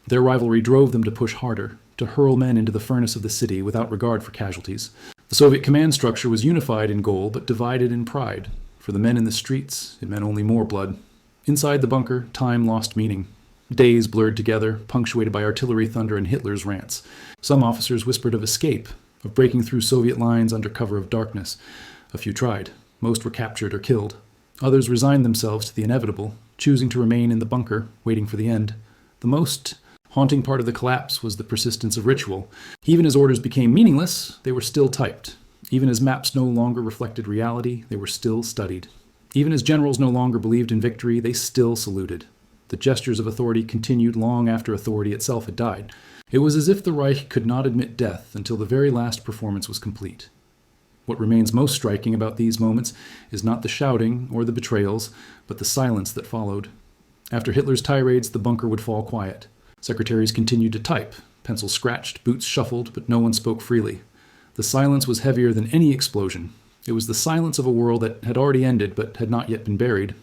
Their rivalry drove them to push harder, to hurl men into the furnace of the city without regard for casualties. The Soviet command structure was unified in goal, but divided in pride. For the men in the streets, it meant only more blood. Inside the bunker, time lost meaning. Days blurred together, punctuated by artillery thunder and Hitler's rants. Some officers whispered of escape, of breaking through Soviet lines under cover of darkness. A few tried. Most were captured or killed. Others resigned themselves to the inevitable, choosing to remain in the bunker, waiting for the end. The most haunting part of the collapse was the persistence of ritual. Even as orders became meaningless, they were still typed. Even as maps no longer reflected reality, they were still studied. Even as generals no longer believed in victory, they still saluted. The gestures of authority continued long after authority itself had died. It was as if the Reich could not admit death until the very last performance was complete. What remains most striking about these moments is not the shouting or the betrayals, but the silence that followed. After Hitler's tirades, the bunker would fall quiet. Secretaries continued to type. Pencils scratched, boots shuffled, but no one spoke freely. The silence was heavier than any explosion. It was the silence of a world that had already ended but had not yet been buried.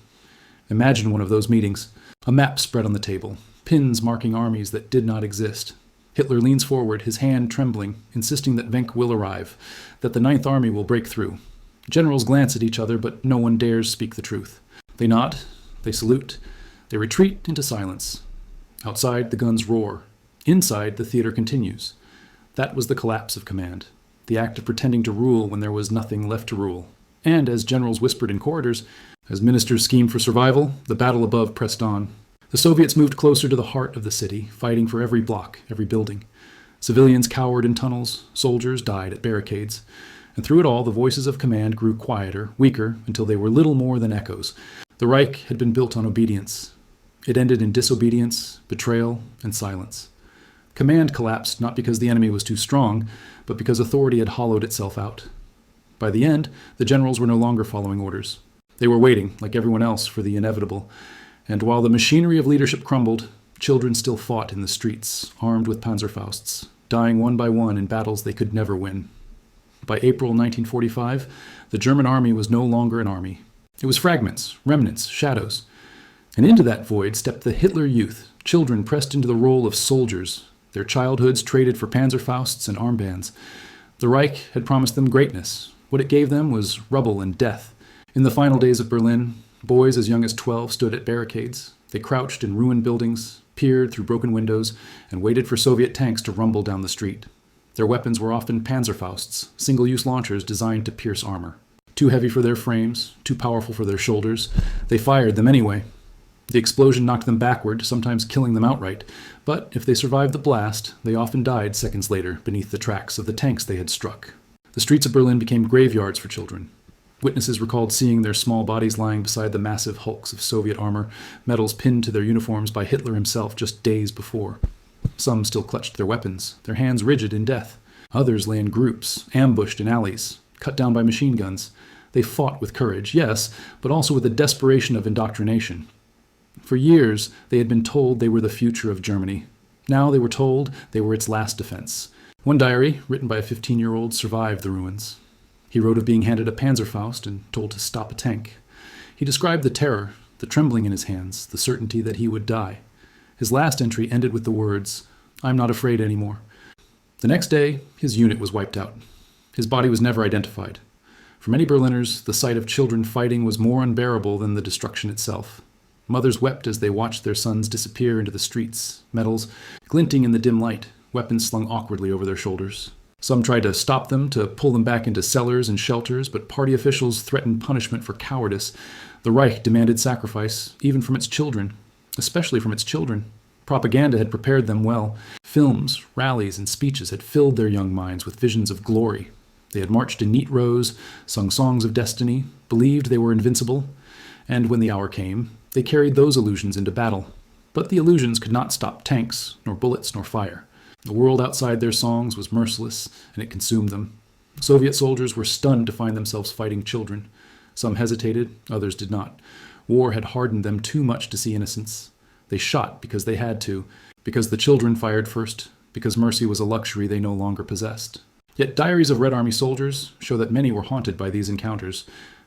Imagine one of those meetings. A map spread on the table, pins marking armies that did not exist. Hitler leans forward, his hand trembling, insisting that Wenck will arrive, that the Ninth Army will break through. Generals glance at each other, but no one dares speak the truth. They nod, they salute, they retreat into silence. Outside, the guns roar. Inside, the theater continues. That was the collapse of command, the act of pretending to rule when there was nothing left to rule. And as generals whispered in corridors, as ministers schemed for survival, the battle above pressed on. The Soviets moved closer to the heart of the city, fighting for every block, every building. Civilians cowered in tunnels, soldiers died at barricades. And through it all, the voices of command grew quieter, weaker, until they were little more than echoes. The Reich had been built on obedience. It ended in disobedience, betrayal, and silence. Command collapsed not because the enemy was too strong, but because authority had hollowed itself out. By the end, the generals were no longer following orders. They were waiting, like everyone else, for the inevitable. And while the machinery of leadership crumbled, children still fought in the streets, armed with Panzerfausts, dying one by one in battles they could never win. By April 1945, the German army was no longer an army. It was fragments, remnants, shadows. And into that void stepped the Hitler youth, children pressed into the role of soldiers, their childhoods traded for Panzerfausts and armbands. The Reich had promised them greatness. What it gave them was rubble and death. In the final days of Berlin, boys as young as 12 stood at barricades. They crouched in ruined buildings, peered through broken windows, and waited for Soviet tanks to rumble down the street. Their weapons were often Panzerfausts, single-use launchers designed to pierce armor. Too heavy for their frames, too powerful for their shoulders, they fired them anyway. The explosion knocked them backward, sometimes killing them outright. But if they survived the blast, they often died seconds later beneath the tracks of the tanks they had struck. The streets of Berlin became graveyards for children. Witnesses recalled seeing their small bodies lying beside the massive hulks of Soviet armor, medals pinned to their uniforms by Hitler himself just days before. Some still clutched their weapons, their hands rigid in death. Others lay in groups, ambushed in alleys, cut down by machine guns. They fought with courage, yes, but also with the desperation of indoctrination. For years, they had been told they were the future of Germany. Now they were told they were its last defense. One diary, written by a 15-year-old, survived the ruins. He wrote of being handed a Panzerfaust and told to stop a tank. He described the terror, the trembling in his hands, the certainty that he would die. His last entry ended with the words, "I'm not afraid anymore." The next day, his unit was wiped out. His body was never identified. For many Berliners, the sight of children fighting was more unbearable than the destruction itself. Mothers wept as they watched their sons disappear into the streets, medals glinting in the dim light, weapons slung awkwardly over their shoulders. Some tried to stop them, to pull them back into cellars and shelters, but party officials threatened punishment for cowardice. The Reich demanded sacrifice, even from its children, especially from its children. Propaganda had prepared them well. Films, rallies, and speeches had filled their young minds with visions of glory. They had marched in neat rows, sung songs of destiny, believed they were invincible, and when the hour came, they carried those illusions into battle. But the illusions could not stop tanks, nor bullets, nor fire. The world outside their songs was merciless, and it consumed them. Soviet soldiers were stunned to find themselves fighting children. Some hesitated, others did not. War had hardened them too much to see innocence. They shot because they had to, because the children fired first, because mercy was a luxury they no longer possessed. Yet diaries of Red Army soldiers show that many were haunted by these encounters.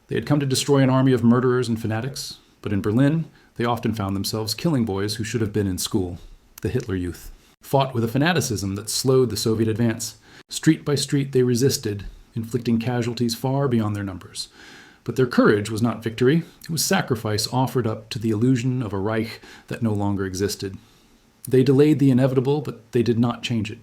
They had come to destroy an army of murderers and fanatics, but in Berlin, they often found themselves killing boys who should have been in school, the Hitler Youth. Fought with a fanaticism that slowed the Soviet advance. Street by street they resisted, inflicting casualties far beyond their numbers. But their courage was not victory. It was sacrifice offered up to the illusion of a Reich that no longer existed. They delayed the inevitable, but they did not change it.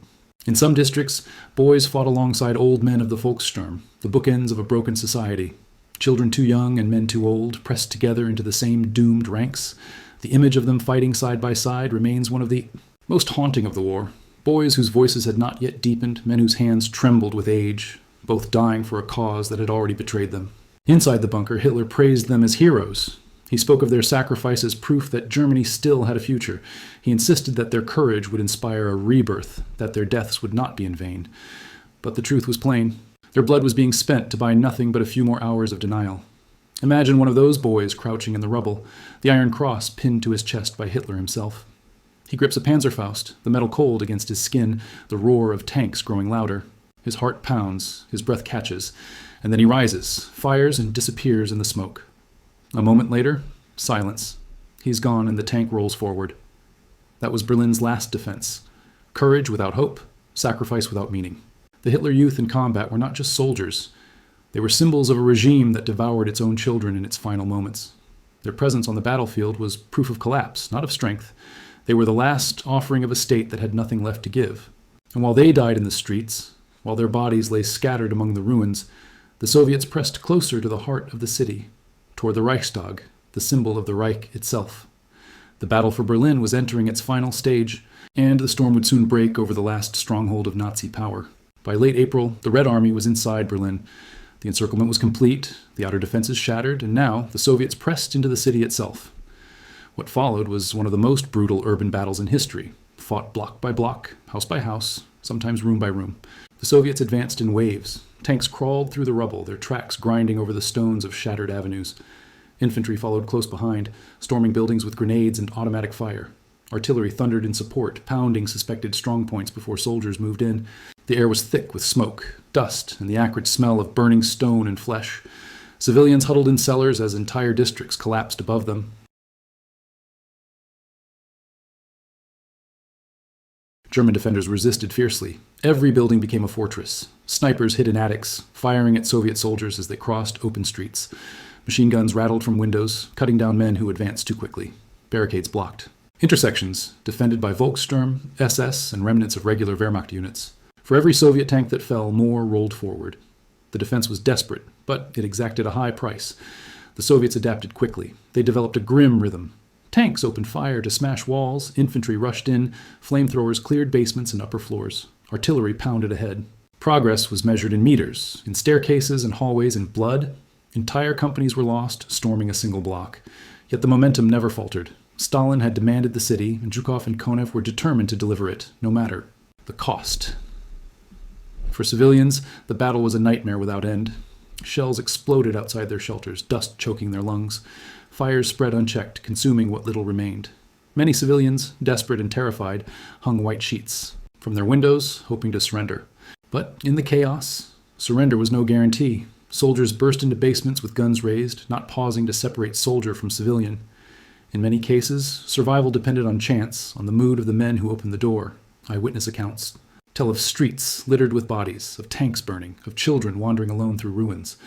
In some districts, boys fought alongside old men of the Volkssturm, the bookends of a broken society. Children too young and men too old, pressed together into the same doomed ranks. The image of them fighting side by side remains one of the most haunting of the war. Boys whose voices had not yet deepened, men whose hands trembled with age, both dying for a cause that had already betrayed them. Inside the bunker, Hitler praised them as heroes. He spoke of their sacrifice as proof that Germany still had a future. He insisted that their courage would inspire a rebirth, that their deaths would not be in vain. But the truth was plain. Their blood was being spent to buy nothing but a few more hours of denial. Imagine one of those boys crouching in the rubble, the Iron Cross pinned to his chest by Hitler himself. He grips a Panzerfaust, the metal cold against his skin, the roar of tanks growing louder. His heart pounds, his breath catches, and then he rises, fires, and disappears in the smoke. A moment later, silence. He's gone and the tank rolls forward. That was Berlin's last defense. Courage without hope, sacrifice without meaning. The Hitler Youth in combat were not just soldiers. They were symbols of a regime that devoured its own children in its final moments. Their presence on the battlefield was proof of collapse, not of strength. They were the last offering of a state that had nothing left to give. And while they died in the streets, while their bodies lay scattered among the ruins, the Soviets pressed closer to the heart of the city, toward the Reichstag, the symbol of the Reich itself. The battle for Berlin was entering its final stage, and the storm would soon break over the last stronghold of Nazi power. By late April, the Red Army was inside Berlin. The encirclement was complete, the outer defenses shattered, and now the Soviets pressed into the city itself. What followed was one of the most brutal urban battles in history, fought block by block, house by house, sometimes room by room. The Soviets advanced in waves. Tanks crawled through the rubble, their tracks grinding over the stones of shattered avenues. Infantry followed close behind, storming buildings with grenades and automatic fire. Artillery thundered in support, pounding suspected strongpoints before soldiers moved in. The air was thick with smoke, dust, and the acrid smell of burning stone and flesh. Civilians huddled in cellars as entire districts collapsed above them. German defenders resisted fiercely. Every building became a fortress. Snipers hid in attics, firing at Soviet soldiers as they crossed open streets. Machine guns rattled from windows, cutting down men who advanced too quickly. Barricades blocked. Intersections, defended by Volkssturm, SS, and remnants of regular Wehrmacht units. For every Soviet tank that fell, more rolled forward. The defense was desperate, but it exacted a high price. The Soviets adapted quickly. They developed a grim rhythm. Tanks opened fire to smash walls, infantry rushed in, flamethrowers cleared basements and upper floors. Artillery pounded ahead. Progress was measured in meters, in staircases and hallways in blood. Entire companies were lost, storming a single block. Yet the momentum never faltered. Stalin had demanded the city, and Zhukov and Konev were determined to deliver it, no matter the cost. For civilians, the battle was a nightmare without end. Shells exploded outside their shelters, dust choking their lungs. Fires spread unchecked, consuming what little remained. Many civilians, desperate and terrified, hung white sheets from their windows, hoping to surrender. But in the chaos, surrender was no guarantee. Soldiers burst into basements with guns raised, not pausing to separate soldier from civilian. In many cases, survival depended on chance, on the mood of the men who opened the door. Eyewitness accounts tell of streets littered with bodies, of tanks burning, of children wandering alone through ruins.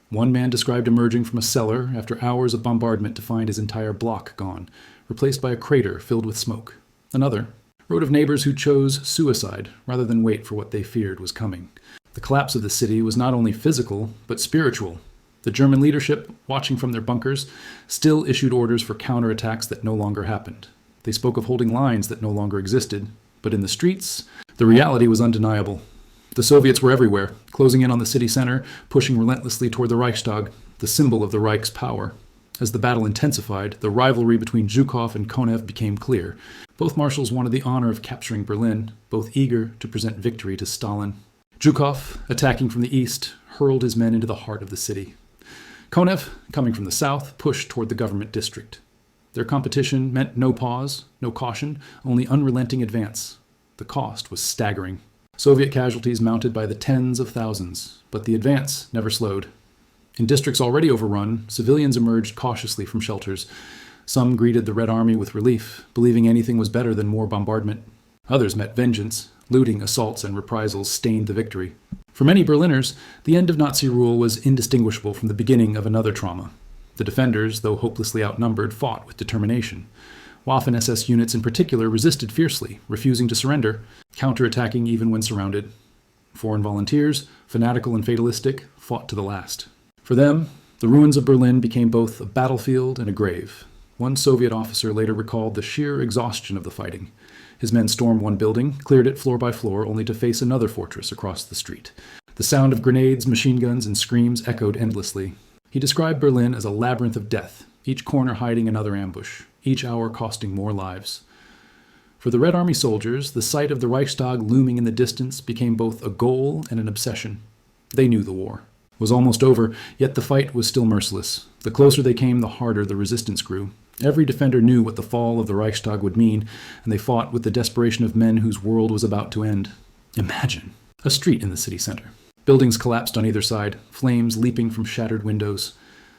One man described emerging from a cellar after hours of bombardment to find his entire block gone, replaced by a crater filled with smoke. Another wrote of neighbors who chose suicide rather than wait for what they feared was coming. The collapse of the city was not only physical, but spiritual. The German leadership, watching from their bunkers, still issued orders for counterattacks that no longer happened. They spoke of holding lines that no longer existed, but in the streets, the reality was undeniable. The Soviets were everywhere, closing in on the city center, pushing relentlessly toward the Reichstag, the symbol of the Reich's power. As the battle intensified, the rivalry between Zhukov and Konev became clear. Both marshals wanted the honor of capturing Berlin, both eager to present victory to Stalin. Zhukov, attacking from the east, hurled his men into the heart of the city. Konev, coming from the south, pushed toward the government district. Their competition meant no pause, no caution, only unrelenting advance. The cost was staggering. Soviet casualties mounted by the tens of thousands, but the advance never slowed. In districts already overrun, civilians emerged cautiously from shelters. Some greeted the Red Army with relief, believing anything was better than more bombardment. Others met vengeance. Looting, assaults, and reprisals stained the victory. For many Berliners, the end of Nazi rule was indistinguishable from the beginning of another trauma. The defenders, though hopelessly outnumbered, fought with determination. Waffen-SS units in particular resisted fiercely, refusing to surrender, counterattacking even when surrounded. Foreign volunteers, fanatical and fatalistic, fought to the last. For them, the ruins of Berlin became both a battlefield and a grave. One Soviet officer later recalled the sheer exhaustion of the fighting. His men stormed one building, cleared it floor by floor, only to face another fortress across the street. The sound of grenades, machine guns, and screams echoed endlessly. He described Berlin as a labyrinth of death, each corner hiding another ambush, each hour costing more lives. For the Red Army soldiers, the sight of the Reichstag looming in the distance became both a goal and an obsession. They knew the war was almost over, yet the fight was still merciless. The closer they came, the harder the resistance grew. Every defender knew what the fall of the Reichstag would mean, and they fought with the desperation of men whose world was about to end. Imagine a street in the city center. Buildings collapsed on either side, flames leaping from shattered windows.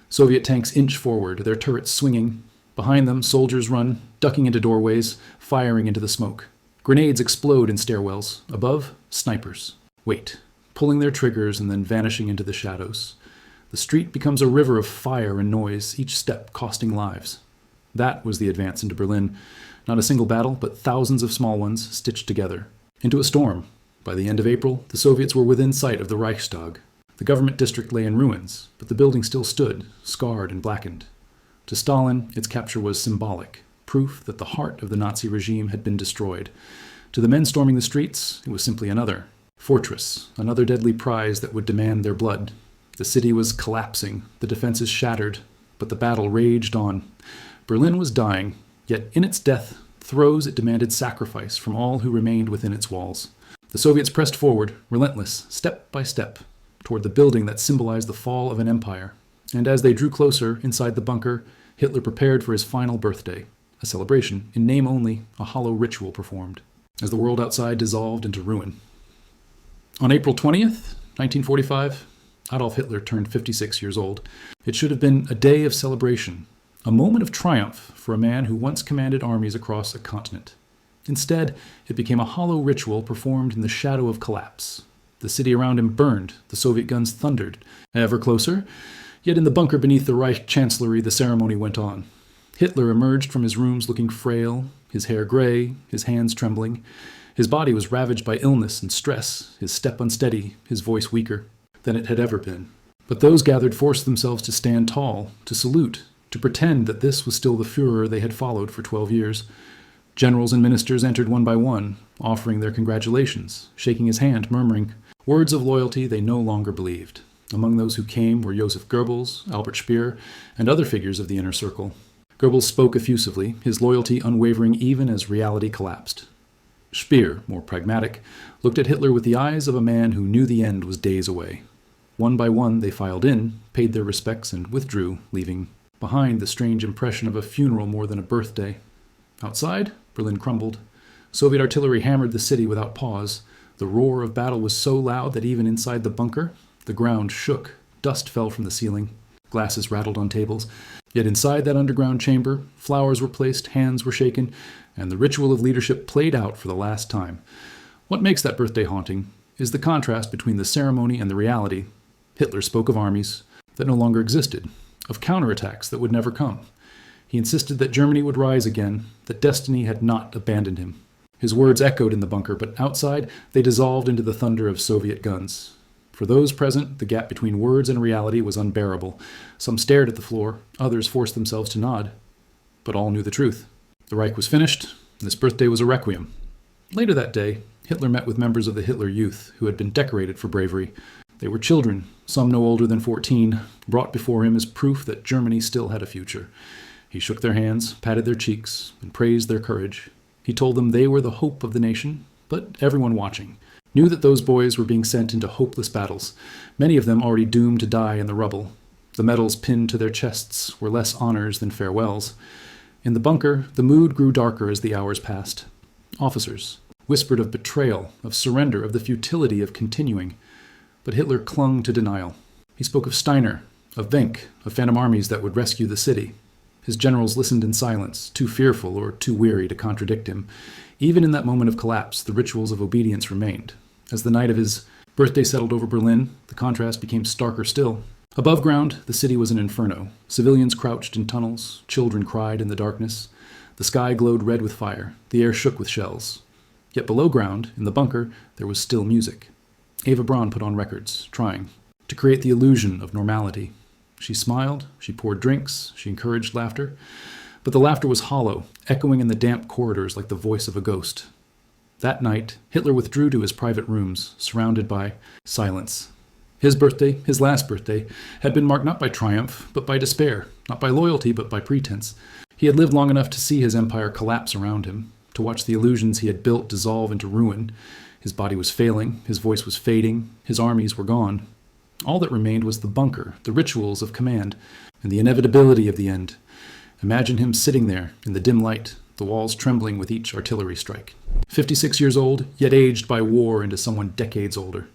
Soviet tanks inch forward, their turrets swinging. Behind them, soldiers run, ducking into doorways, firing into the smoke. Grenades explode in stairwells. Above, snipers wait, pulling their triggers and then vanishing into the shadows. The street becomes a river of fire and noise, each step costing lives. That was the advance into Berlin. Not a single battle, but thousands of small ones stitched together. Into a storm. By the end of April, the Soviets were within sight of the Reichstag. The government district lay in ruins, but the building still stood, scarred and blackened. To Stalin, its capture was symbolic, proof that the heart of the Nazi regime had been destroyed. To the men storming the streets, it was simply another fortress, another deadly prize that would demand their blood. The city was collapsing, the defenses shattered, but the battle raged on. Berlin was dying, yet in its death throes it demanded sacrifice from all who remained within its walls. The Soviets pressed forward, relentless, step by step, toward the building that symbolized the fall of an empire. And as they drew closer, inside the bunker, Hitler prepared for his final birthday, a celebration, in name only, a hollow ritual performed, as the world outside dissolved into ruin. On April 20th, 1945, Adolf Hitler turned 56 years old. It should have been a day of celebration, a moment of triumph for a man who once commanded armies across a continent. Instead, it became a hollow ritual performed in the shadow of collapse. The city around him burned, the Soviet guns thundered, ever closer, yet in the bunker beneath the Reich chancellery the ceremony went on. Hitler emerged from his rooms looking frail, his hair gray, his hands trembling. His body was ravaged by illness and stress, his step unsteady, his voice weaker than it had ever been. But those gathered forced themselves to stand tall, to salute, to pretend that this was still the Führer they had followed for 12 years. Generals and ministers entered one by one, offering their congratulations, shaking his hand, murmuring words of loyalty they no longer believed. Among those who came were Joseph Goebbels, Albert Speer, and other figures of the inner circle. Goebbels spoke effusively, his loyalty unwavering even as reality collapsed. Speer, more pragmatic, looked at Hitler with the eyes of a man who knew the end was days away. One by one they filed in, paid their respects, and withdrew, leaving behind the strange impression of a funeral more than a birthday. Outside, Berlin crumbled. Soviet artillery hammered the city without pause. The roar of battle was so loud that even inside the bunker, the ground shook. Dust fell from the ceiling. Glasses rattled on tables. Yet inside that underground chamber, flowers were placed, hands were shaken, and the ritual of leadership played out for the last time. What makes that birthday haunting is the contrast between the ceremony and the reality. Hitler spoke of armies that no longer existed, of counterattacks that would never come. He insisted that Germany would rise again, that destiny had not abandoned him. His words echoed in the bunker, but outside they dissolved into the thunder of Soviet guns. For those present, the gap between words and reality was unbearable. Some stared at the floor, others forced themselves to nod. But all knew the truth. The Reich was finished, and this birthday was a requiem. Later that day, Hitler met with members of the Hitler Youth, who had been decorated for bravery. They were children, some no older than 14, brought before him as proof that Germany still had a future. He shook their hands, patted their cheeks, and praised their courage. He told them they were the hope of the nation, but everyone watching knew that those boys were being sent into hopeless battles, many of them already doomed to die in the rubble. The medals pinned to their chests were less honors than farewells. In the bunker, the mood grew darker as the hours passed. Officers whispered of betrayal, of surrender, of the futility of continuing. But Hitler clung to denial. He spoke of Steiner, of Wenck, of phantom armies that would rescue the city. His generals listened in silence, too fearful or too weary to contradict him. Even in that moment of collapse, the rituals of obedience remained. As the night of his Birthday settled over Berlin. The contrast became starker still. Above ground, the city was an inferno. Civilians crouched in tunnels. Children cried in the darkness. The sky glowed red with fire. The air shook with shells. Yet below ground, in the bunker, there was still music. Eva Braun put on records, trying to create the illusion of normality. She smiled, she poured drinks, she encouraged laughter. But the laughter was hollow, echoing in the damp corridors like the voice of a ghost. That night, Hitler withdrew to his private rooms, surrounded by silence. His birthday, his last birthday, had been marked not by triumph, but by despair, not by loyalty, but by pretense. He had lived long enough to see his empire collapse around him, to watch the illusions he had built dissolve into ruin. His body was failing, his voice was fading, his armies were gone. All that remained was the bunker, the rituals of command, and the inevitability of the end. Imagine him sitting there in the dim light, the walls trembling with each artillery strike. 56 years old, yet aged by war into someone decades older.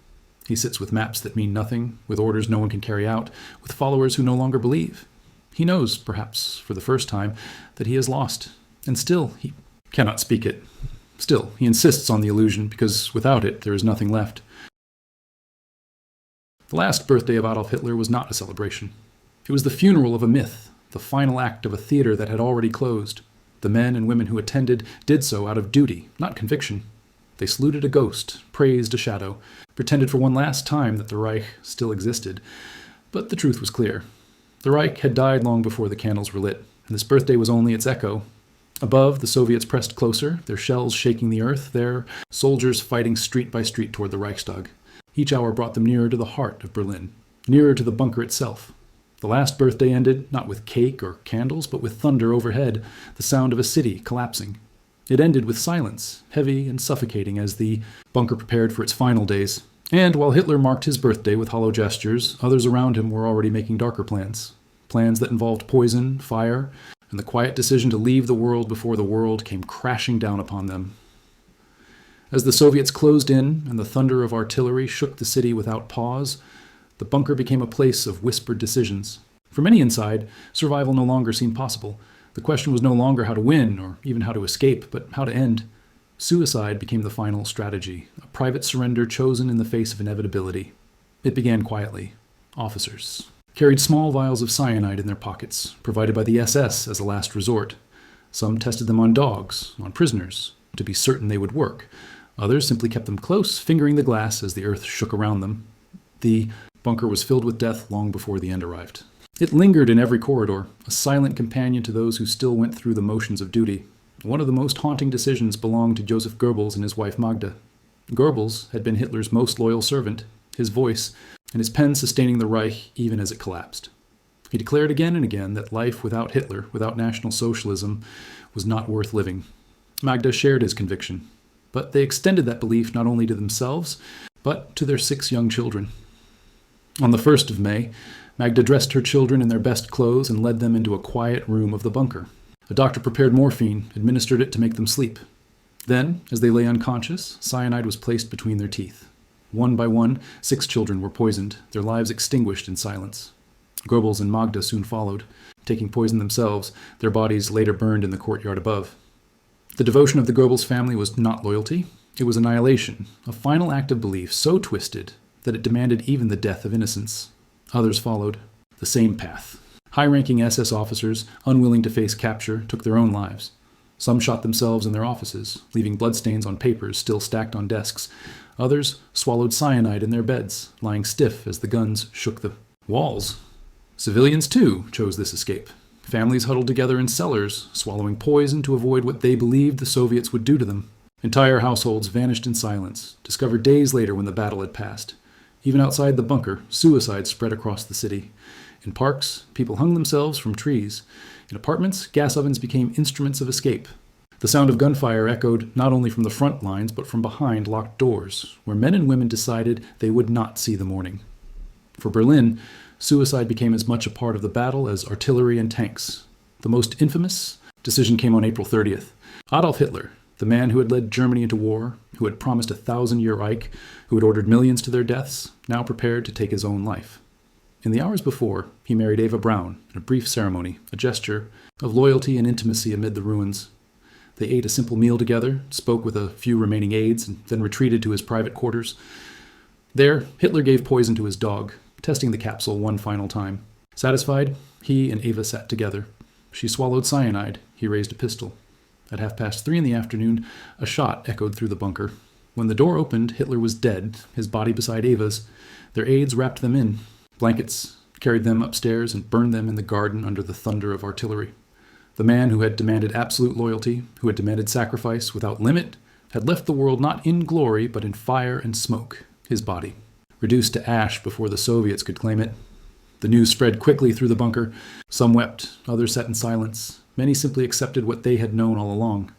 He sits with maps that mean nothing, with orders no one can carry out, with followers who no longer believe. He knows, perhaps for the first time, that he has lost, and still he cannot speak it. Still, he insists on the illusion, because without it, there is nothing left. The last birthday of Adolf Hitler was not a celebration. It was the funeral of a myth, the final act of a theater that had already closed. The men and women who attended did so out of duty, not conviction. They saluted a ghost, praised a shadow, pretended for one last time that the Reich still existed. But the truth was clear. The Reich had died long before the candles were lit, and this birthday was only its echo. Above, the Soviets pressed closer, their shells shaking the earth, their soldiers fighting street by street toward the Reichstag. Each hour brought them nearer to the heart of Berlin, nearer to the bunker itself. The last birthday ended not with cake or candles, but with thunder overhead, the sound of a city collapsing. It ended with silence, heavy and suffocating as the bunker prepared for its final days. And while Hitler marked his birthday with hollow gestures, others around him were already making darker plans. Plans that involved poison, fire, and the quiet decision to leave the world before the world came crashing down upon them. As the Soviets closed in and the thunder of artillery shook the city without pause, the bunker became a place of whispered decisions. For many inside, survival no longer seemed possible. The question was no longer how to win or even how to escape, but how to end. Suicide became the final strategy, a private surrender chosen in the face of inevitability. It began quietly. Officers carried small vials of cyanide in their pockets, provided by the SS as a last resort. Some tested them on dogs, on prisoners, to be certain they would work. Others simply kept them close, fingering the glass as the earth shook around them. The bunker was filled with death long before the end arrived. It lingered in every corridor, a silent companion to those who still went through the motions of duty. One of the most haunting decisions belonged to Joseph Goebbels and his wife Magda. Goebbels had been Hitler's most loyal servant, his voice and his pen sustaining the Reich even as it collapsed. He declared again and again that life without Hitler, without National Socialism, was not worth living. Magda shared his conviction, but they extended that belief not only to themselves, but to their 6 young children. On the 1st of May, Magda dressed her children in their best clothes and led them into a quiet room of the bunker. A doctor prepared morphine, administered it to make them sleep. Then, as they lay unconscious, cyanide was placed between their teeth. One by one, 6 children were poisoned, their lives extinguished in silence. Goebbels and Magda soon followed, taking poison themselves, their bodies later burned in the courtyard above. The devotion of the Goebbels family was not loyalty, it was annihilation, a final act of belief so twisted that it demanded even the death of innocents. Others followed the same path. High-ranking SS officers, unwilling to face capture, took their own lives. Some shot themselves in their offices, leaving bloodstains on papers still stacked on desks. Others swallowed cyanide in their beds, lying stiff as the guns shook the walls. Civilians, too, chose this escape. Families huddled together in cellars, swallowing poison to avoid what they believed the Soviets would do to them. Entire households vanished in silence, discovered days later when the battle had passed. Even outside the bunker, suicide spread across the city. In parks, people hung themselves from trees. In apartments, gas ovens became instruments of escape. The sound of gunfire echoed not only from the front lines, but from behind locked doors, where men and women decided they would not see the morning. For Berlin, suicide became as much a part of the battle as artillery and tanks. The most infamous decision came on April 30th. Adolf Hitler, the man who had led Germany into war, who had promised a 1,000-year Reich, who had ordered millions to their deaths, now prepared to take his own life. In the hours before, he married Eva Braun in a brief ceremony, a gesture of loyalty and intimacy amid the ruins. They ate a simple meal together, spoke with a few remaining aides, and then retreated to his private quarters. There, Hitler gave poison to his dog, testing the capsule one final time. Satisfied, he and Eva sat together. She swallowed cyanide. He raised a pistol. At 3:30 in the afternoon, a shot echoed through the bunker. When the door opened, Hitler was dead, his body beside Eva's. Their aides wrapped them in blankets, carried them upstairs, and burned them in the garden under the thunder of artillery. The man who had demanded absolute loyalty, who had demanded sacrifice without limit, had left the world not in glory, but in fire and smoke, his body, reduced to ash before the Soviets could claim it. The news spread quickly through the bunker. Some wept, others sat in silence. Many simply accepted what they had known all along.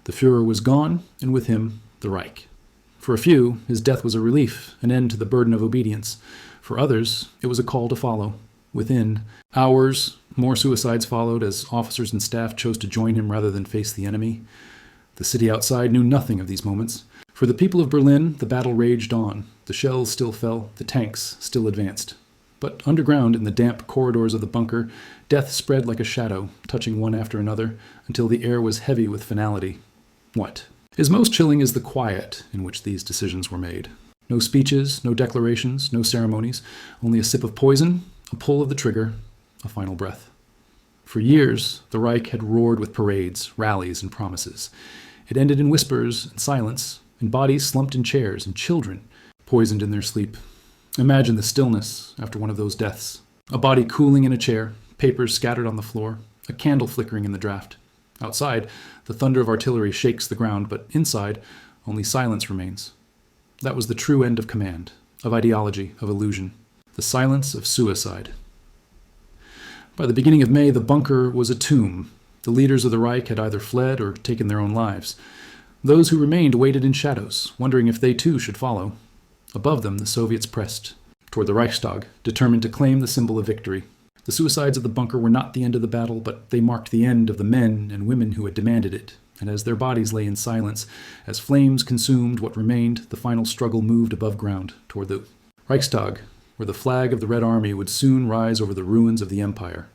The Führer was gone, and with him, the Reich. For a few, his death was a relief, an end to the burden of obedience. For others, it was a call to follow. Within hours, more suicides followed as officers and staff chose to join him rather than face the enemy. The city outside knew nothing of these moments. For the people of Berlin, the battle raged on. The shells still fell, the tanks still advanced. But underground, in the damp corridors of the bunker, death spread like a shadow, touching one after another, until the air was heavy with finality. What is most chilling is the quiet in which these decisions were made. No speeches, no declarations, no ceremonies, only a sip of poison, a pull of the trigger, a final breath. For years, the Reich had roared with parades, rallies, and promises. It ended in whispers and silence, in bodies slumped in chairs, and children poisoned in their sleep. Imagine the stillness after one of those deaths. A body cooling in a chair, papers scattered on the floor, a candle flickering in the draft. Outside, the thunder of artillery shakes the ground, but inside, only silence remains. That was the true end of command, of ideology, of illusion. The silence of suicide. By the beginning of May, the bunker was a tomb. The leaders of the Reich had either fled or taken their own lives. Those who remained waited in shadows, wondering if they too should follow. Above them, the Soviets pressed toward the Reichstag, determined to claim the symbol of victory. The suicides of the bunker were not the end of the battle, but they marked the end of the men and women who had demanded it. And as their bodies lay in silence, as flames consumed what remained, the final struggle moved above ground toward the Reichstag, where the flag of the Red Army would soon rise over the ruins of the empire.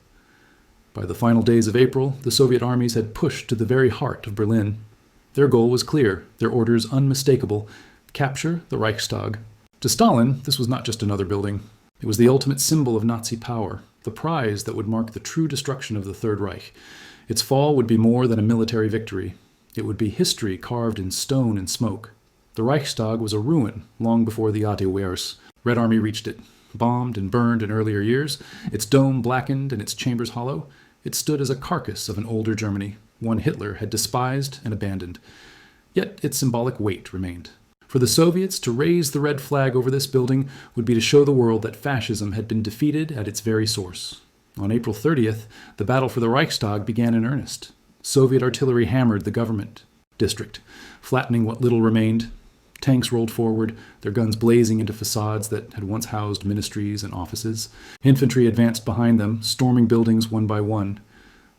By the final days of April, the Soviet armies had pushed to the very heart of Berlin. Their goal was clear, their orders unmistakable: capture the Reichstag. To Stalin, this was not just another building. It was the ultimate symbol of Nazi power, the prize that would mark the true destruction of the Third Reich. Its fall would be more than a military victory. It would be history carved in stone and smoke. The Reichstag was a ruin long before the Wehrs. Red Army reached it. Bombed and burned in earlier years, its dome blackened and its chambers hollow, it stood as a carcass of an older Germany, one Hitler had despised and abandoned. Yet its symbolic weight remained. For the Soviets, to raise the red flag over this building would be to show the world that fascism had been defeated at its very source. On April 30th, the battle for the Reichstag began in earnest. Soviet artillery hammered the government district, flattening what little remained. Tanks rolled forward, their guns blazing into facades that had once housed ministries and offices. Infantry advanced behind them, storming buildings one by one.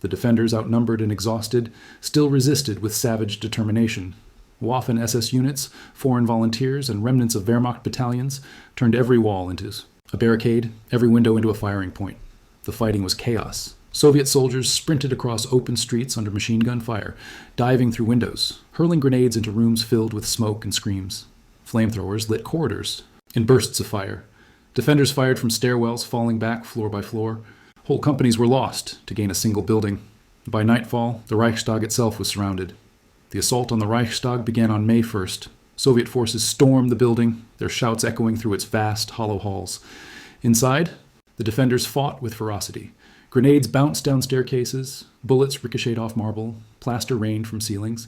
The defenders, outnumbered and exhausted, still resisted with savage determination. Waffen SS units, foreign volunteers, and remnants of Wehrmacht battalions turned every wall into a barricade, every window into a firing point. The fighting was chaos. Soviet soldiers sprinted across open streets under machine gun fire, diving through windows, hurling grenades into rooms filled with smoke and screams. Flamethrowers lit corridors in bursts of fire. Defenders fired from stairwells, falling back floor by floor. Whole companies were lost to gain a single building. By nightfall, the Reichstag itself was surrounded. The assault on the Reichstag began on May 1st. Soviet forces stormed the building, their shouts echoing through its vast, hollow halls. Inside, the defenders fought with ferocity. Grenades bounced down staircases, bullets ricocheted off marble, plaster rained from ceilings.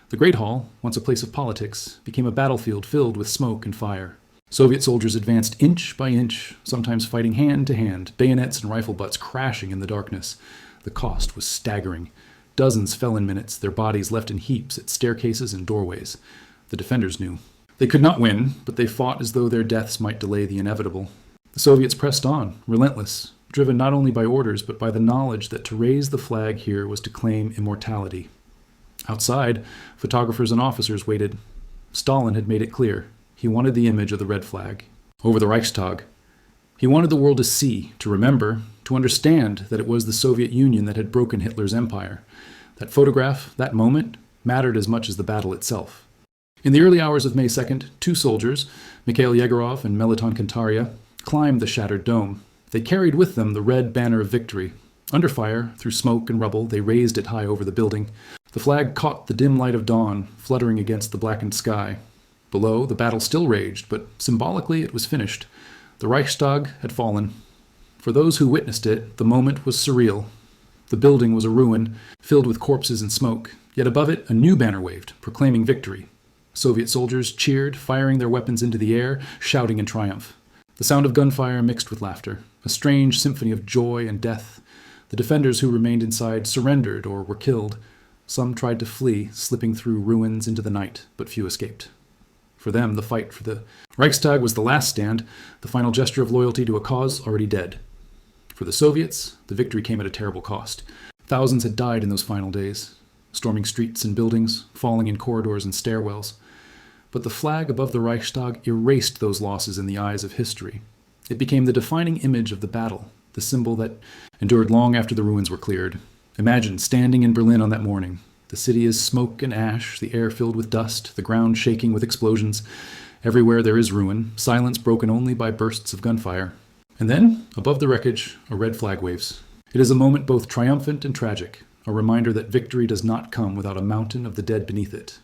The Great Hall, once a place of politics, became a battlefield filled with smoke and fire. Soviet soldiers advanced inch by inch, sometimes fighting hand to hand, bayonets and rifle butts crashing in the darkness. The cost was staggering. Dozens fell in minutes, their bodies left in heaps at staircases and doorways. The defenders knew. They could not win, but they fought as though their deaths might delay the inevitable. The Soviets pressed on, relentless, driven not only by orders, but by the knowledge that to raise the flag here was to claim immortality. Outside, photographers and officers waited. Stalin had made it clear. He wanted the image of the red flag over the Reichstag. He wanted the world to see, to remember, to understand that it was the Soviet Union that had broken Hitler's empire. That photograph, that moment, mattered as much as the battle itself. In the early hours of May 2nd, two soldiers, Mikhail Yegorov and Meliton Kantaria, climbed the shattered dome. They carried with them the red banner of victory. Under fire, through smoke and rubble, they raised it high over the building. The flag caught the dim light of dawn, fluttering against the blackened sky. Below, the battle still raged, but symbolically it was finished. The Reichstag had fallen. For those who witnessed it, the moment was surreal. The building was a ruin, filled with corpses and smoke, yet above it a new banner waved, proclaiming victory. Soviet soldiers cheered, firing their weapons into the air, shouting in triumph. The sound of gunfire mixed with laughter, a strange symphony of joy and death. The defenders who remained inside surrendered or were killed. Some tried to flee, slipping through ruins into the night, but few escaped. For them, the fight for the Reichstag was the last stand, the final gesture of loyalty to a cause already dead. For the Soviets, the victory came at a terrible cost. Thousands had died in those final days, storming streets and buildings, falling in corridors and stairwells. But the flag above the Reichstag erased those losses in the eyes of history. It became the defining image of the battle, the symbol that endured long after the ruins were cleared. Imagine standing in Berlin on that morning. The city is smoke and ash, the air filled with dust, the ground shaking with explosions. Everywhere there is ruin, silence broken only by bursts of gunfire. And then, above the wreckage, a red flag waves. It is a moment both triumphant and tragic, a reminder that victory does not come without a mountain of the dead beneath it.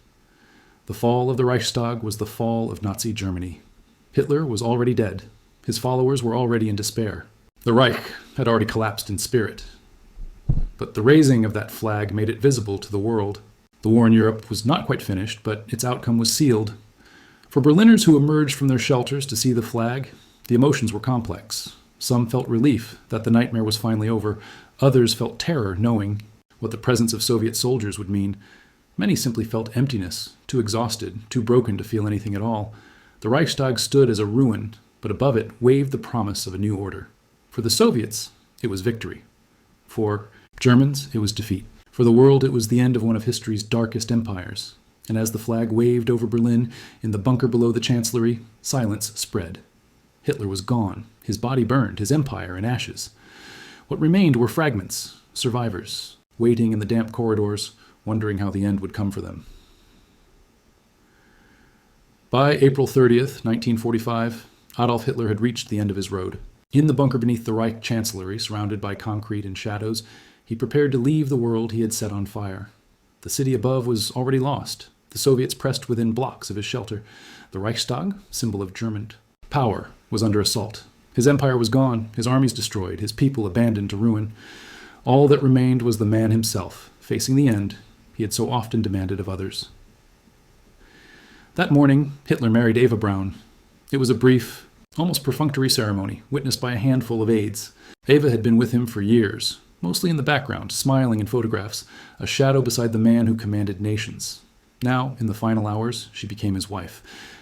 The fall of the Reichstag was the fall of Nazi Germany. Hitler was already dead. His followers were already in despair. The Reich had already collapsed in spirit. But the raising of that flag made it visible to the world. The war in Europe was not quite finished, but its outcome was sealed. For Berliners who emerged from their shelters to see the flag, the emotions were complex. Some felt relief that the nightmare was finally over. Others felt terror knowing what the presence of Soviet soldiers would mean. Many simply felt emptiness, too exhausted, too broken to feel anything at all. The Reichstag stood as a ruin, but above it waved the promise of a new order. For the Soviets, it was victory. For Germans, it was defeat. For the world, it was the end of one of history's darkest empires. And as the flag waved over Berlin, in the bunker below the Chancellery, silence spread. Hitler was gone, his body burned, his empire in ashes. What remained were fragments, survivors, waiting in the damp corridors, wondering how the end would come for them. By April 30th, 1945, Adolf Hitler had reached the end of his road. In the bunker beneath the Reich Chancellery, surrounded by concrete and shadows, he prepared to leave the world he had set on fire. The city above was already lost. The Soviets pressed within blocks of his shelter. The Reichstag, symbol of German power, was under assault. His empire was gone, his armies destroyed, his people abandoned to ruin. All that remained was the man himself, facing the end he had so often demanded of others. That morning, Hitler married Eva Braun. It was a brief, almost perfunctory ceremony, witnessed by a handful of aides. Eva had been with him for years, mostly in the background, smiling in photographs, a shadow beside the man who commanded nations. Now, in the final hours, she became his wife.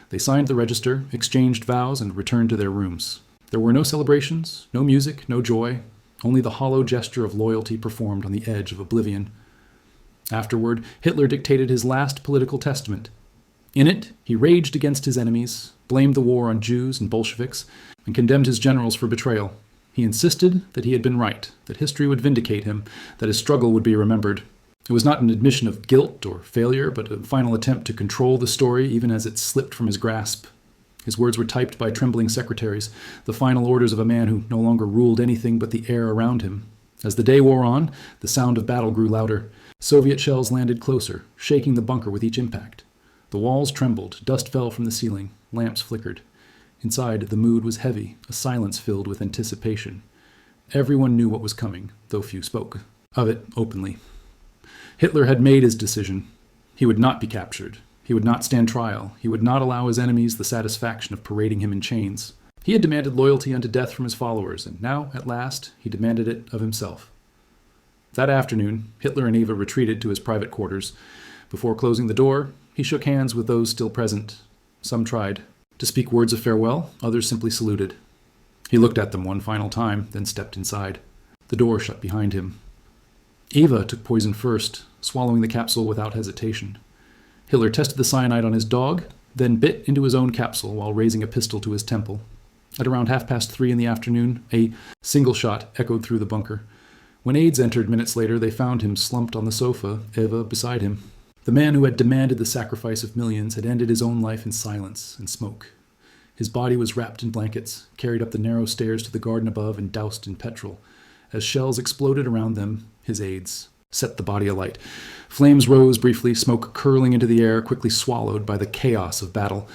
They signed the register, exchanged vows, and returned to their rooms. There were no celebrations, no music, no joy, only the hollow gesture of loyalty performed on the edge of oblivion. Afterward, Hitler dictated his last political testament. In it, he raged against his enemies, blamed the war on Jews and Bolsheviks, and condemned his generals for betrayal. He insisted that he had been right, that history would vindicate him, that his struggle would be remembered. It was not an admission of guilt or failure, but a final attempt to control the story even as it slipped from his grasp. His words were typed by trembling secretaries, the final orders of a man who no longer ruled anything but the air around him. As the day wore on, the sound of battle grew louder. Soviet shells landed closer, shaking the bunker with each impact. The walls trembled, dust fell from the ceiling, lamps flickered. Inside, the mood was heavy, a silence filled with anticipation. Everyone knew what was coming, though few spoke of it openly. Hitler had made his decision. He would not be captured. He would not stand trial. He would not allow his enemies the satisfaction of parading him in chains. He had demanded loyalty unto death from his followers, and now, at last, he demanded it of himself. That afternoon, Hitler and Eva retreated to his private quarters. Before closing the door, he shook hands with those still present. Some tried to speak words of farewell, others simply saluted. He looked at them one final time, then stepped inside. The door shut behind him. Eva took poison first, swallowing the capsule without hesitation. Hitler tested the cyanide on his dog, then bit into his own capsule while raising a pistol to his temple. At around 3:30 in the afternoon, a single shot echoed through the bunker. When aides entered minutes later, they found him slumped on the sofa, Eva beside him. The man who had demanded the sacrifice of millions had ended his own life in silence and smoke. His body was wrapped in blankets, carried up the narrow stairs to the garden above, and doused in petrol. As shells exploded around them, his aides set the body alight. Flames rose briefly, smoke curling into the air, quickly swallowed by the chaos of battle.